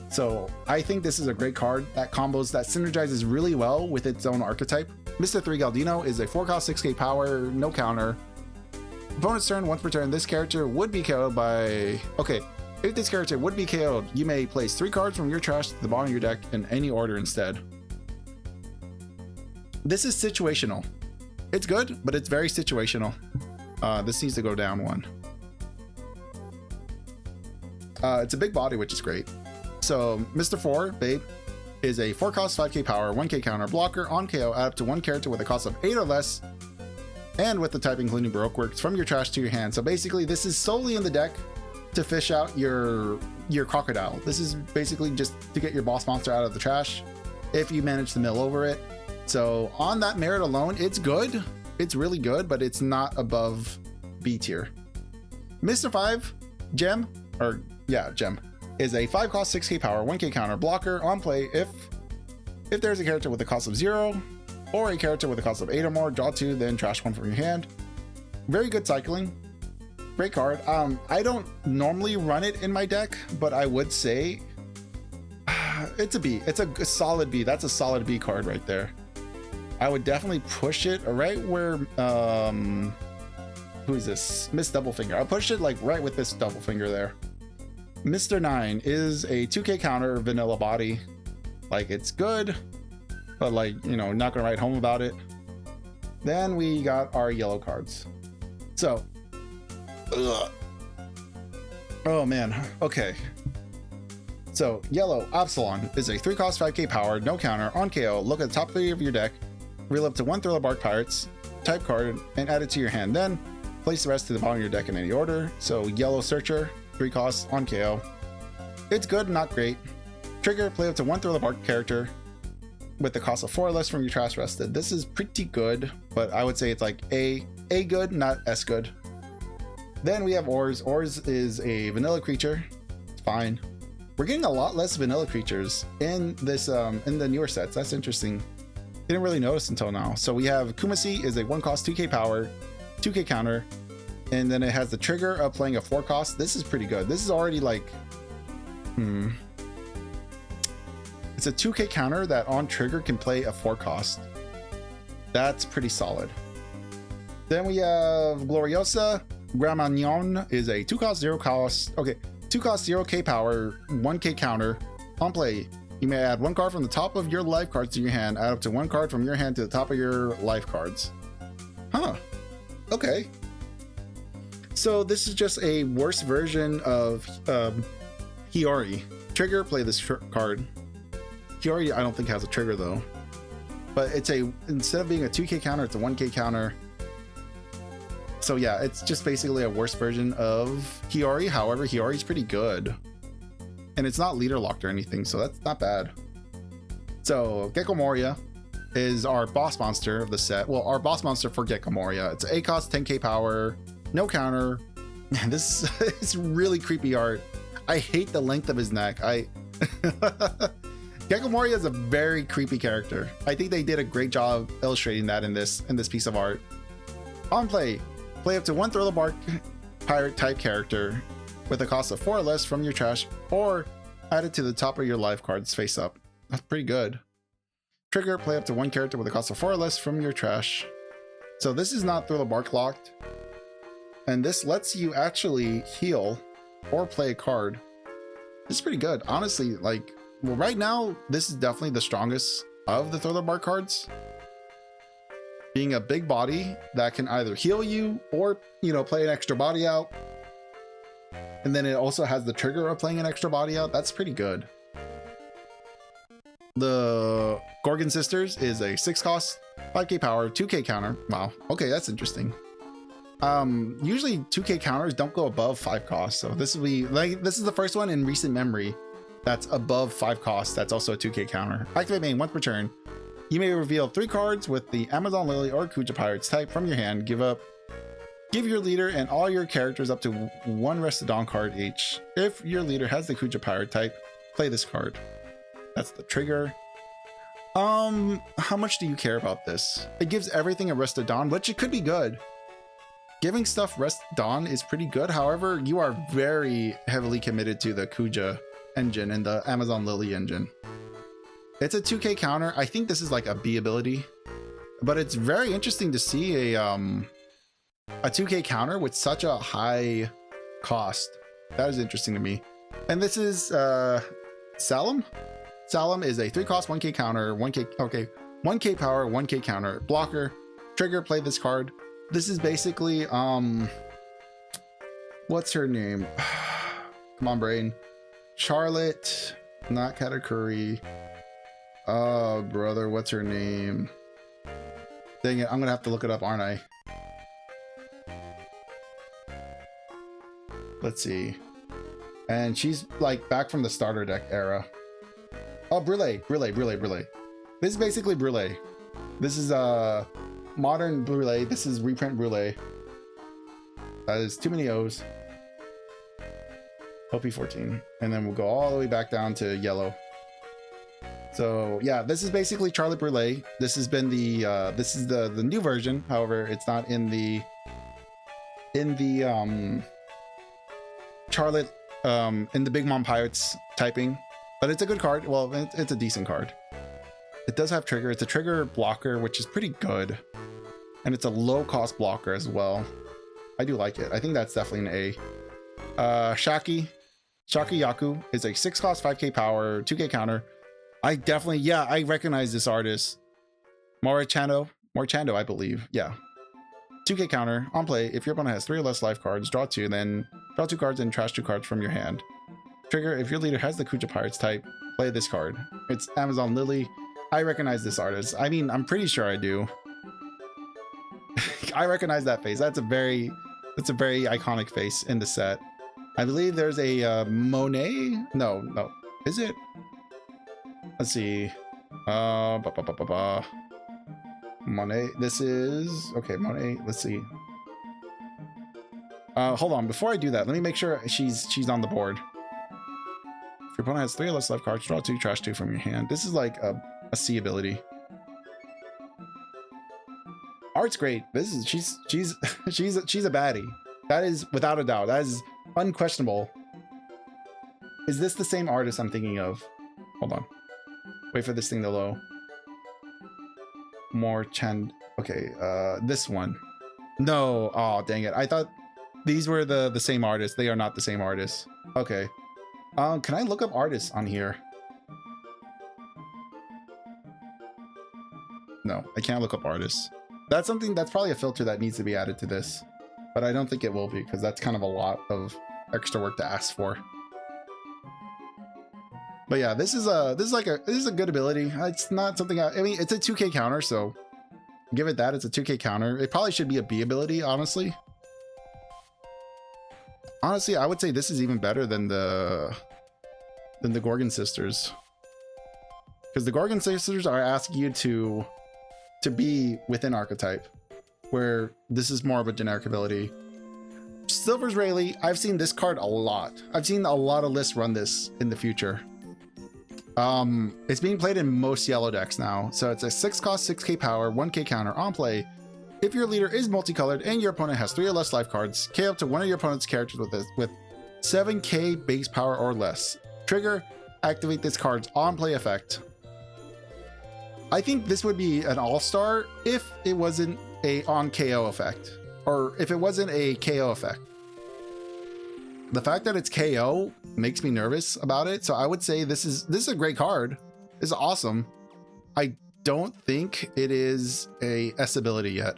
So I think this is a great card that synergizes really well with its own archetype. Mr. 3 Galdino is a 4 cost, 6k power, no counter. Opponent's turn, once per turn, this character would be KO'd by... Okay, if this character would be KO'd, you may place 3 cards from your trash to the bottom of your deck in any order instead. This is situational. It's good, but it's very situational. This needs to go down 1. It's a big body, which is great. So Mr. 4, Babe, is a 4 cost, 5k power, 1k counter blocker. On KO, add up to 1 character with a cost of 8 or less, and with the type including Baroque Works from your trash to your hand. So basically, this is solely in the deck to fish out your crocodile. This is basically just to get your boss monster out of the trash if you manage to mill over it. So on that merit alone, it's good. It's really good, but it's not above B tier. Mr. 5 Gem is a 5 cost, 6k power, 1k counter blocker. On play, if there's a character with a cost of 0 or a character with a cost of 8 or more, draw 2, then trash 1 from your hand. Very good cycling. Great card. I don't normally run it in my deck, but I would say it's a B. It's a solid B. That's a solid B card right there. I would definitely push it right where who is this? Miss Doublefinger. I'll push it like right with Miss Doublefinger there. Mr. 9 is a 2K counter vanilla body. Like, it's good, but like, you know, not gonna write home about it. Then we got our yellow cards. So, oh man, okay. So yellow Absalon is a 3-cost 5k power, no counter, on KO. Look at the top 3 of your deck, reel up to 1 Thriller Bark Pirates type card and add it to your hand. Then place the rest to the bottom of your deck in any order. So yellow Searcher, 3 costs, on KO. It's good, not great. Trigger, play up to 1 Thriller Bark character with the cost of 4 or less from your trash rested. This is pretty good, but I would say it's like A good, not S good. Then we have Ors. Ors is a vanilla creature. It's fine. We're getting a lot less vanilla creatures in this in the newer sets. That's interesting. Didn't really notice until now. So we have Kumasi is a 1-cost 2k power, 2k counter, and then it has the trigger of playing a 4-cost. This is pretty good. This is already like it's a 2k counter that on trigger can play a 4-cost. That's pretty solid. Then we have Gloriosa. Gramagnon is a 2-cost 0-cost. Okay, 2-cost 0k power, 1k counter. On play, you may add 1 card from the top of your life cards to your hand. Add up to 1 card from your hand to the top of your life cards. Huh. Okay. So this is just a worse version of Hiyori. Trigger, play this card. Hiyori, I don't think has a trigger though. But it's a, instead of being a 2k counter, it's a 1k counter. So yeah, it's just basically a worse version of Hiyori. However, Hiyori's pretty good. And it's not leader locked or anything, so that's not bad. So Gecko Moria is our boss monster of the set. Well, our boss monster for Gecko Moria. It's 8-cost 10k power, no counter. Man, this is really creepy art. I hate the length of his neck. Gecko Moria is a very creepy character. I think they did a great job illustrating that in this piece of art. On play, play up to 1 Thriller Bark pirate type character with a cost of 4 or less from your trash, or add it to the top of your life cards face up. That's pretty good. Trigger, play up to 1 character with a cost of 4 or less from your trash. So this is not Thriller Bark locked, and this lets you actually heal or play a card. This is pretty good, honestly. Like, well, right now this is definitely the strongest of the Thriller Bark cards, being a big body that can either heal you or, you know, play an extra body out. And then it also has the trigger of playing an extra body out. That's pretty good. The Gorgon Sisters is a 6-cost 5k power, 2k counter. Wow, okay, that's interesting. Usually 2k counters don't go above 5 costs, so this will be like, this is the first one in recent memory that's above 5 costs. That's also a 2k counter. Activate main once per turn. You may reveal 3 cards with the Amazon Lily or Kuja Pirates type from your hand. Give your leader and all your characters up to 1 Rested Dawn card each. If your leader has the Kuja Pirate type, play this card. That's the trigger. How much do you care about this? It gives everything a Rested Dawn, which it could be good. Giving stuff Rested Dawn is pretty good. However, you are very heavily committed to the Kuja engine and the Amazon Lily engine. It's a 2k counter. I think this is like a B ability, but it's very interesting to see a 2k counter with such a high cost. That is interesting to me. And this is Salem. Salem is a 3-cost 1k counter, 1k power, 1k counter blocker. Trigger, play this card. This is basically what's her name? Come on, brain. Charlotte, not Katakuri. Oh brother, what's her name? Dang it, I'm gonna have to look it up, aren't I? Let's see. And she's like back from the starter deck era. Oh, Brule. This is basically Brule. This is modern Brule. This is reprint Brule. That is too many O's. OP-14. And then we'll go all the way back down to yellow. So yeah, this is basically Charlotte Brule. This has been the this is the new version. However, it's not in the Charlotte in the Big Mom Pirates typing, but it's a good card. Well, it's a decent card. It does have trigger. It's a trigger blocker, which is pretty good. And it's a low cost blocker as well. I do like it. I think that's definitely an A. Shaki Yaku is a 6 cost, 5k power, 2k counter. I definitely, yeah, I recognize this artist. Morchando, I believe. Yeah. 2k counter on play. If your opponent has 3 or less life cards, draw 2, then draw 2 cards and trash 2 cards from your hand. Trigger, if your leader has the Kuja Pirates type, play this card. It's Amazon Lily. I recognize this artist. I mean, I'm pretty sure I do. I recognize that face. That's a very iconic face in the set. I believe there's a Monet. No, is it? Let's see. Monet. This is okay. Monet. Let's see. Hold on. Before I do that, let me make sure she's on the board. If your opponent has 3 or less life cards, draw 2, trash 2 from your hand. This is like a C ability. Art's great. This is she's a baddie. That is without a doubt. That is unquestionable. Is this the same artist I'm thinking of? Hold on. Wait for this thing to load. More Chand. Okay, this one. No. Oh, dang it. I thought these were the same artist. They are not the same artist. Okay. Can I look up artists on here? No, I can't look up artists. That's something that's probably a filter that needs to be added to this, but I don't think it will be because that's kind of a lot of extra work to ask for. But yeah, this is a good ability. It's not something I mean, it's a 2k counter, so give it that. It's a 2k counter. It probably should be a B ability, honestly. Honestly, I would say this is even better than the Gorgon Sisters, because the Gorgon Sisters are asking you to be within archetype, where this is more of a generic ability. Silver's Rayleigh, I've seen this card a lot. I've seen a lot of lists run this in the future. It's being played in most yellow decks now. So it's a 6 cost, 6k power, 1k counter on play. If your leader is multicolored and your opponent has 3 or less life cards, K up to one of your opponent's characters with 7k base power or less. Trigger, activate this card's on play effect. I think this would be an all-star if it wasn't a on KO effect, or if it wasn't a KO effect. The fact that it's KO makes me nervous about it, so I would say this is a great card. It's awesome. I don't think it is a S ability yet,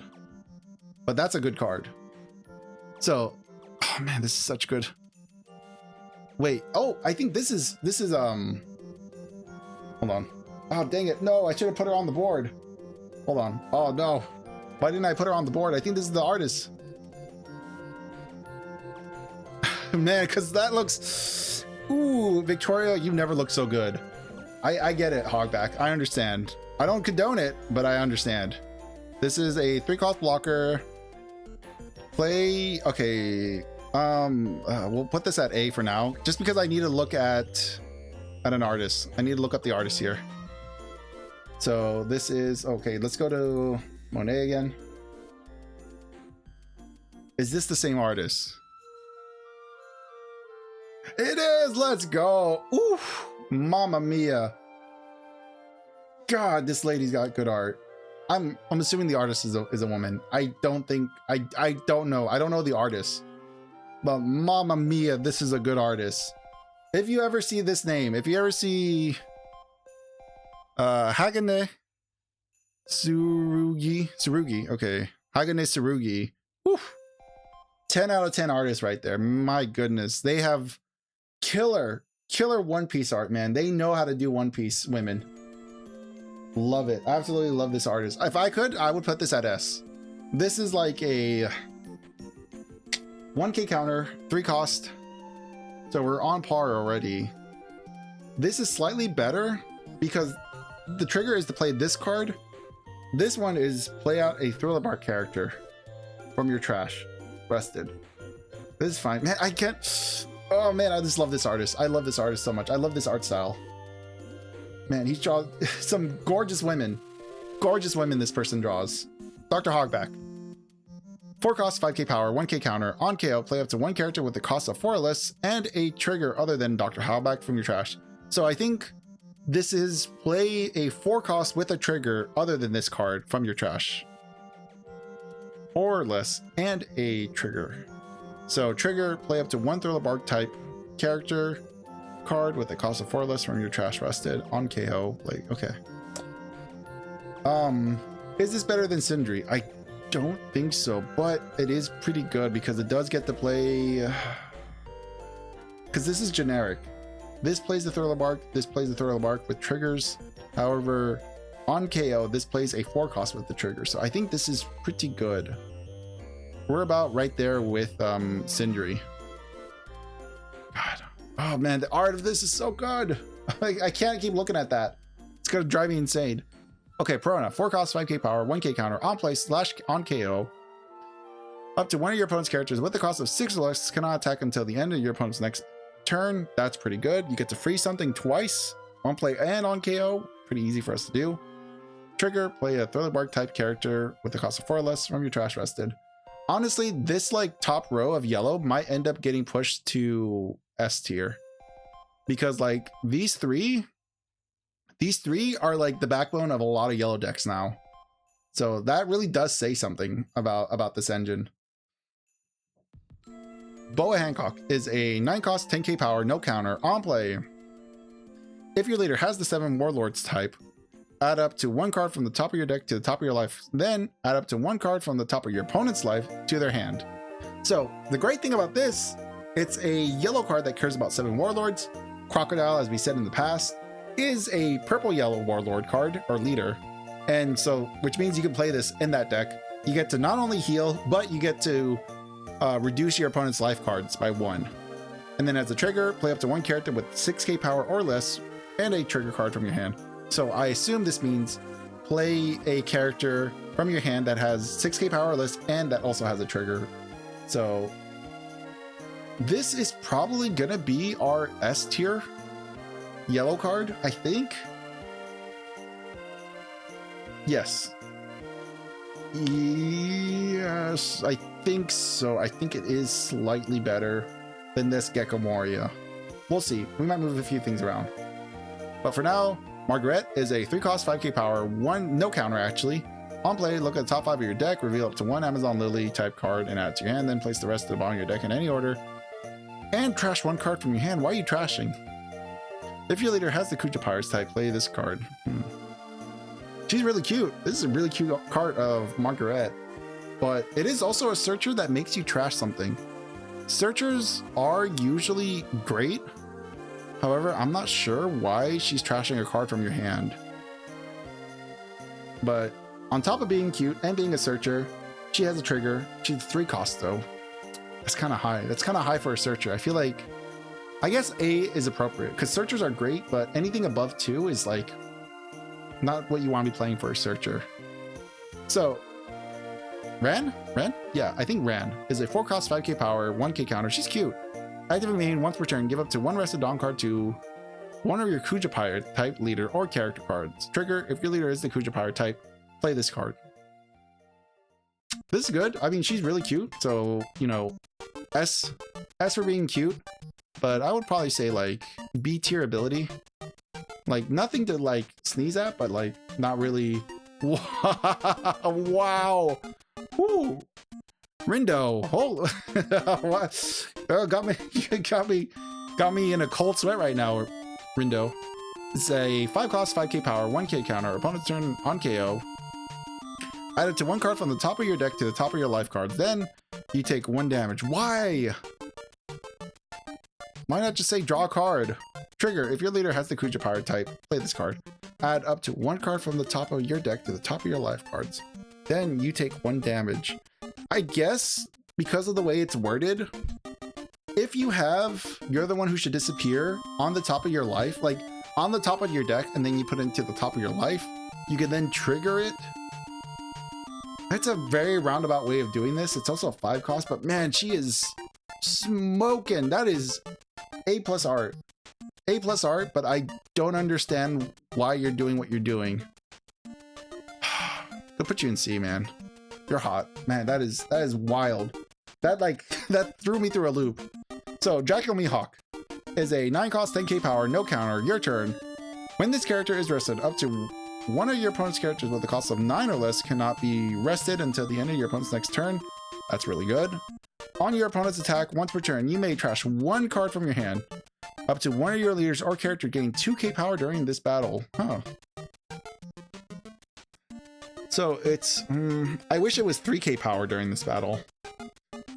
but that's a good card. So, oh man, this is such good. Wait, oh, I think this is hold on. Oh, dang it. No, I should have put her on the board. Hold on. Oh, no. Why didn't I put her on the board? I think this is the artist. Man, because that looks... Ooh, Victoria, you never looked so good. I get it, Hogback. I understand. I don't condone it, but I understand. This is a 3-cost blocker. Play... Okay. We'll put this at A for now, just because I need to look at an artist. I need to look up the artist here. So this is okay. Let's go to Monet again. Is this the same artist? It is. Let's go. Oof, Mamma Mia. God, this lady's got good art. I'm assuming the artist is a woman. I don't think I don't know. I don't know the artist. But Mamma Mia, this is a good artist. If you ever see this name, if you ever see Hagane Tsurugi, okay. Hagane Tsurugi. Oof. 10 out of 10 artists right there. My goodness. They have killer One Piece art, man. They know how to do One Piece women. Love it. Absolutely love this artist. If I could, I would put this at S. This is like a 1k counter, 3 cost. So we're on par already. This is slightly better because the trigger is to play this card. This one is play out a Thriller Bark character from your trash. Rested. This is fine. Man, I can't... Oh man, I just love this artist. I love this artist so much. I love this art style. Man, he draws some gorgeous women. Gorgeous women this person draws. Dr. Hogback. 4 cost, 5k power, 1k counter. On KO, play up to 1 character with the cost of 4 or less and a trigger other than Dr. Hogback from your trash. So I think This is play a 4-cost with a trigger other than this card from your trash. Or less, and a trigger. So trigger, play up to 1 Thriller Bark type character card with a cost of 4 or less from your trash rested on KO. Like, okay. Is this better than Sindri? I don't think so, but it is pretty good because it does get to play, because this is generic. This plays the Thriller Bark, this plays the Thriller Bark with triggers. However, on KO, this plays a 4-cost with the trigger. So I think this is pretty good. We're about right there with Sindri. God. Oh man, the art of this is so good. I can't keep looking at that. It's gonna drive me insane. Okay, Perona, 4-cost, 5k power, 1k counter, on play / on KO. Up to one of your opponent's characters with the cost of 6 or less cannot attack until the end of your opponent's next turn. That's pretty good. You get to freeze something twice, on play and on KO. Pretty easy for us to do. Trigger, play a Thriller Bark type character with the cost of 4 or less from your trash rested. Honestly, this like top row of yellow might end up getting pushed to S tier, because like these three are like the backbone of a lot of yellow decks now. So that really does say something about this engine. Boa Hancock is a 9-cost, 10k power, no counter, on play. If your leader has the 7 Warlords type, add up to 1 card from the top of your deck to the top of your life, then add up to 1 card from the top of your opponent's life to their hand. So the great thing about this, it's a yellow card that cares about 7 Warlords. Crocodile, as we said in the past, is a purple-yellow Warlord card or leader. And so, which means you can play this in that deck. You get to not only heal, but you get to reduce your opponent's life cards by 1. And then as a trigger, play up to 1 character with 6k power or less and a trigger card from your hand. So I assume this means play a character from your hand that has 6k power or less and that also has a trigger. So this is probably gonna be our S tier yellow card, I think. Yes. Yes, I think so. I think it is slightly better than this Gecko Moria. We'll see. We might move a few things around. But for now, Margaret is a 3-cost, 5k power, 1 no counter actually. On play, look at the top 5 of your deck, reveal up to 1 Amazon Lily type card and add it to your hand, then place the rest of the bottom of your deck in any order. And trash 1 card from your hand. Why are you trashing? If your leader has the Kuja Pirates type, play this card. She's really cute. This is a really cute card of Margaret. But it is also a searcher that makes you trash something. Searchers are usually great. However, I'm not sure why she's trashing a card from your hand. But on top of being cute and being a searcher, she has a trigger. She's 3 costs though. That's kind of high. That's kind of high for a searcher. I feel like, I guess A is appropriate because searchers are great, but anything above 2 is like not what you want to be playing for a searcher. So Ran? Yeah, I think Ran is a 4-cost, 5k power, 1k counter. She's cute. Active and main, once per turn, give up to 1 Rested Dawn card to one of your Kuja Pirate type leader or character cards. Trigger, if your leader is the Kuja Pirate type, play this card. This is good. I mean, she's really cute. So, you know, S for being cute, but I would probably say like B tier ability. Like nothing to like sneeze at, but like not really. Wow. Woo. Rindo. Oh, what? Oh, got me in a cold sweat right now, Rindo. It's a 5-cost, 5k power, 1k counter. Opponent's turn on KO. Add it to 1 card from the top of your deck to the top of your life cards. Then you take 1 damage. Why? Why not just say draw a card? Trigger, if your leader has the Kuja Pirate type, play this card. Add up to 1 card from the top of your deck to the top of your life cards. Then you take 1 damage. I guess because of the way it's worded, if you have you're the one who should disappear on the top of your life, like on the top of your deck, and then you put it into the top of your life, you can then trigger it. That's a very roundabout way of doing this. It's also a 5 cost, but man, she is smoking. That is A+ art. A+ art, but I don't understand why you're doing what you're doing. They'll put you in C, man. You're hot. Man, that is wild. That that threw me through a loop. So Draco Mihawk is a 9-cost, 10k power, no counter, your turn. When this character is rested, up to one of your opponent's characters with a cost of 9 or less cannot be rested until the end of your opponent's next turn. That's really good. On your opponent's attack, once per turn, you may trash one card from your hand. Up to one of your leaders or character gain 2k power during this battle. Huh. So it's, I wish it was 3k power during this battle.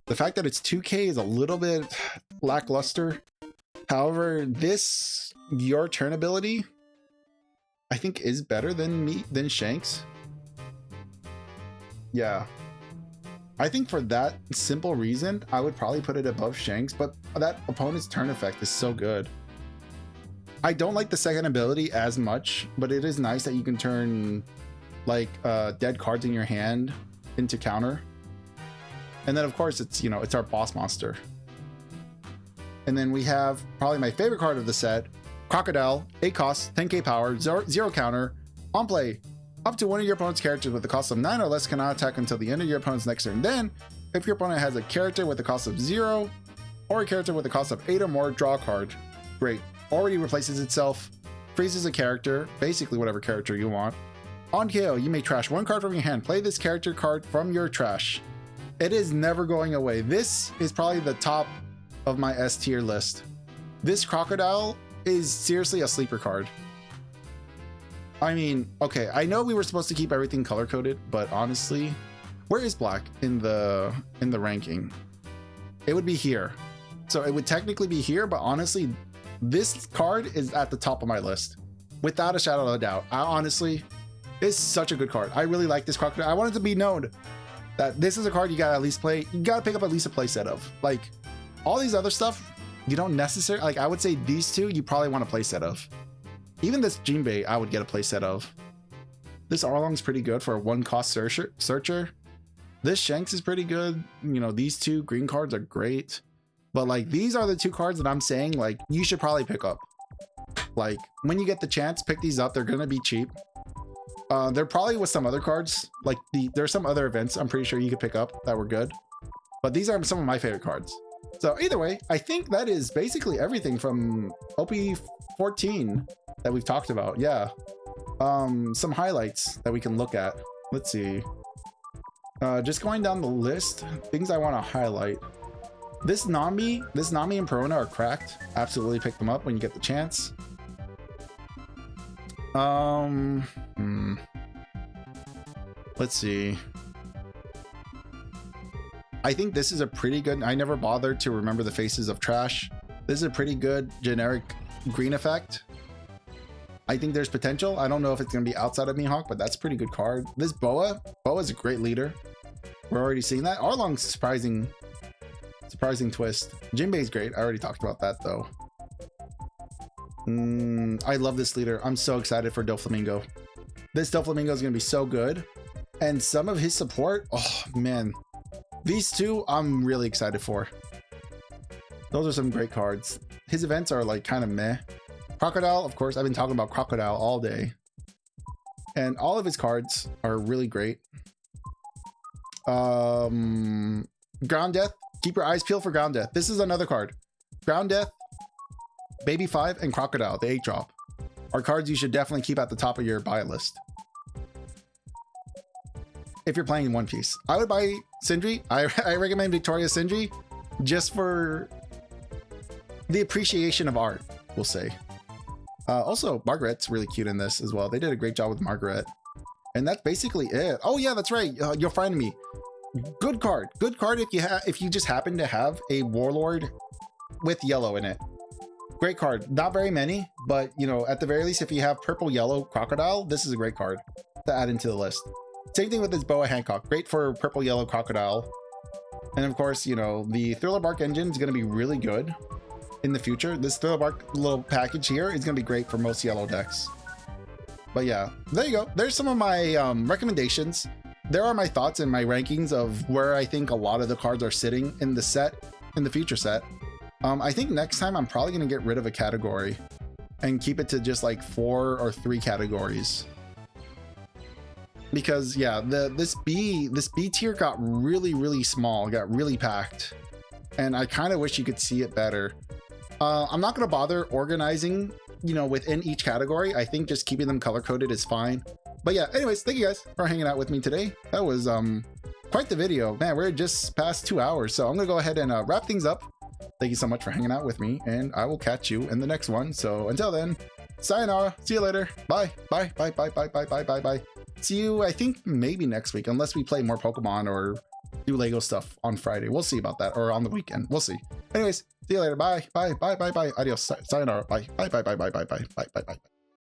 The fact that it's 2k is a little bit lackluster. However, this your turn ability, I think, is better than Shanks. Yeah. I think for that simple reason, I would probably put it above Shanks, but that opponent's turn effect is so good. I don't like the second ability as much, but it is nice that you can turn like dead cards in your hand into counter. And then of course it's, you know, it's our boss monster. And then we have probably my favorite card of the set, Crocodile, 8 cost, 10k power, 0 counter, on play. Up to one of your opponent's characters with a cost of 9 or less cannot attack until the end of your opponent's next turn. Then, if your opponent has a character with a cost of 0 or a character with a cost of 8 or more, draw a card. Great. Already replaces itself, freezes a character, basically whatever character you want. On KO, you may trash one card from your hand. Play this character card from your trash. It is never going away. This is probably the top of my S tier list. This Crocodile is seriously a sleeper card. I mean, okay, I know we were supposed to keep everything color coded, but honestly, where is black in the ranking? It would be here. So it would technically be here, but honestly, this card is at the top of my list without a shadow of a doubt. I honestly, it's such a good card. I really like this Crocodile. I want it to be known that this is a card you gotta at least play. You gotta pick up at least a play set of. Like all these other stuff, you don't necessarily, like I would say these two, you probably want a play set of. Even this Jinbei, I would get a playset of. This Arlong's pretty good for a 1-cost searcher. This Shanks is pretty good. You know, these two green cards are great. But like, these are the 2 cards that I'm saying, like, you should probably pick up. Like, when you get the chance, pick these up. They're gonna be cheap. There probably was some other cards. Like, there's some other events I'm pretty sure you could pick up that were good. But these are some of my favorite cards. So either way, I think that is basically everything from OP-14 that we've talked about. Yeah. Some highlights that we can look at. Let's see. Just going down the list, things I want to highlight. This Nami and Perona are cracked. Absolutely pick them up when you get the chance. Let's see. I think this is a pretty good, I never bothered to remember the faces of trash. This is a pretty good generic green effect. I think there's potential. I don't know if it's going to be outside of Mihawk, but that's a pretty good card. This Boa is a great leader. We're already seeing that. Arlong's surprising twist. Jinbei's great. I already talked about that though. I love this leader. I'm so excited for Doflamingo. This Doflamingo is going to be so good. And some of his support, oh man. These two I'm really excited for. Those are some great cards. His events are like kind of meh. Crocodile, of course, I've been talking about Crocodile all day. And all of his cards are really great. Ground Death, keep your eyes peeled for Ground Death. This is another card. Ground Death, Baby 5, and Crocodile, the 8-drop, are cards you should definitely keep at the top of your buy list. If you're playing in One Piece, I would buy Sindri. I recommend Victoria Sindri just for the appreciation of art, we'll say. Also, Margaret's really cute in this as well. They did a great job with Margaret. And that's basically it. Oh yeah, that's right. You'll find me. Good card. Good card if you just happen to have a Warlord with yellow in it. Great card. Not very many, but you know, at the very least, if you have purple yellow Crocodile, this is a great card to add into the list. Same thing with this Boa Hancock. Great for purple yellow Crocodile. And of course, you know, the Thriller Bark engine is going to be really good in the future. This Thriller Bark little package here is going to be great for most yellow decks. But yeah, there you go. There's some of my recommendations. There are my thoughts and my rankings of where I think a lot of the cards are sitting in the set, in the future set. I think next time I'm probably going to get rid of a category and keep it to just like 4 or 3 categories. Because yeah, this B tier got really small, got really packed, and I kind of wish you could see it better. I'm not going to bother organizing you know, within each category, I think just keeping them color coded is fine. But yeah, anyways, thank you guys for hanging out with me today. That was quite the video, man. We're just past 2 hours, so I'm gonna go ahead and wrap things up. Thank you so much for hanging out with me, and I will catch you in the next one. So until then, sayonara, see you later, bye bye bye bye bye bye bye bye bye. See you, I think maybe next week, unless we play more Pokemon or do Lego stuff on Friday. We'll see about that, or on the weekend, we'll see. Anyways, see you later, bye bye bye bye bye, adios, sayonara, bye bye bye bye bye bye bye bye bye bye.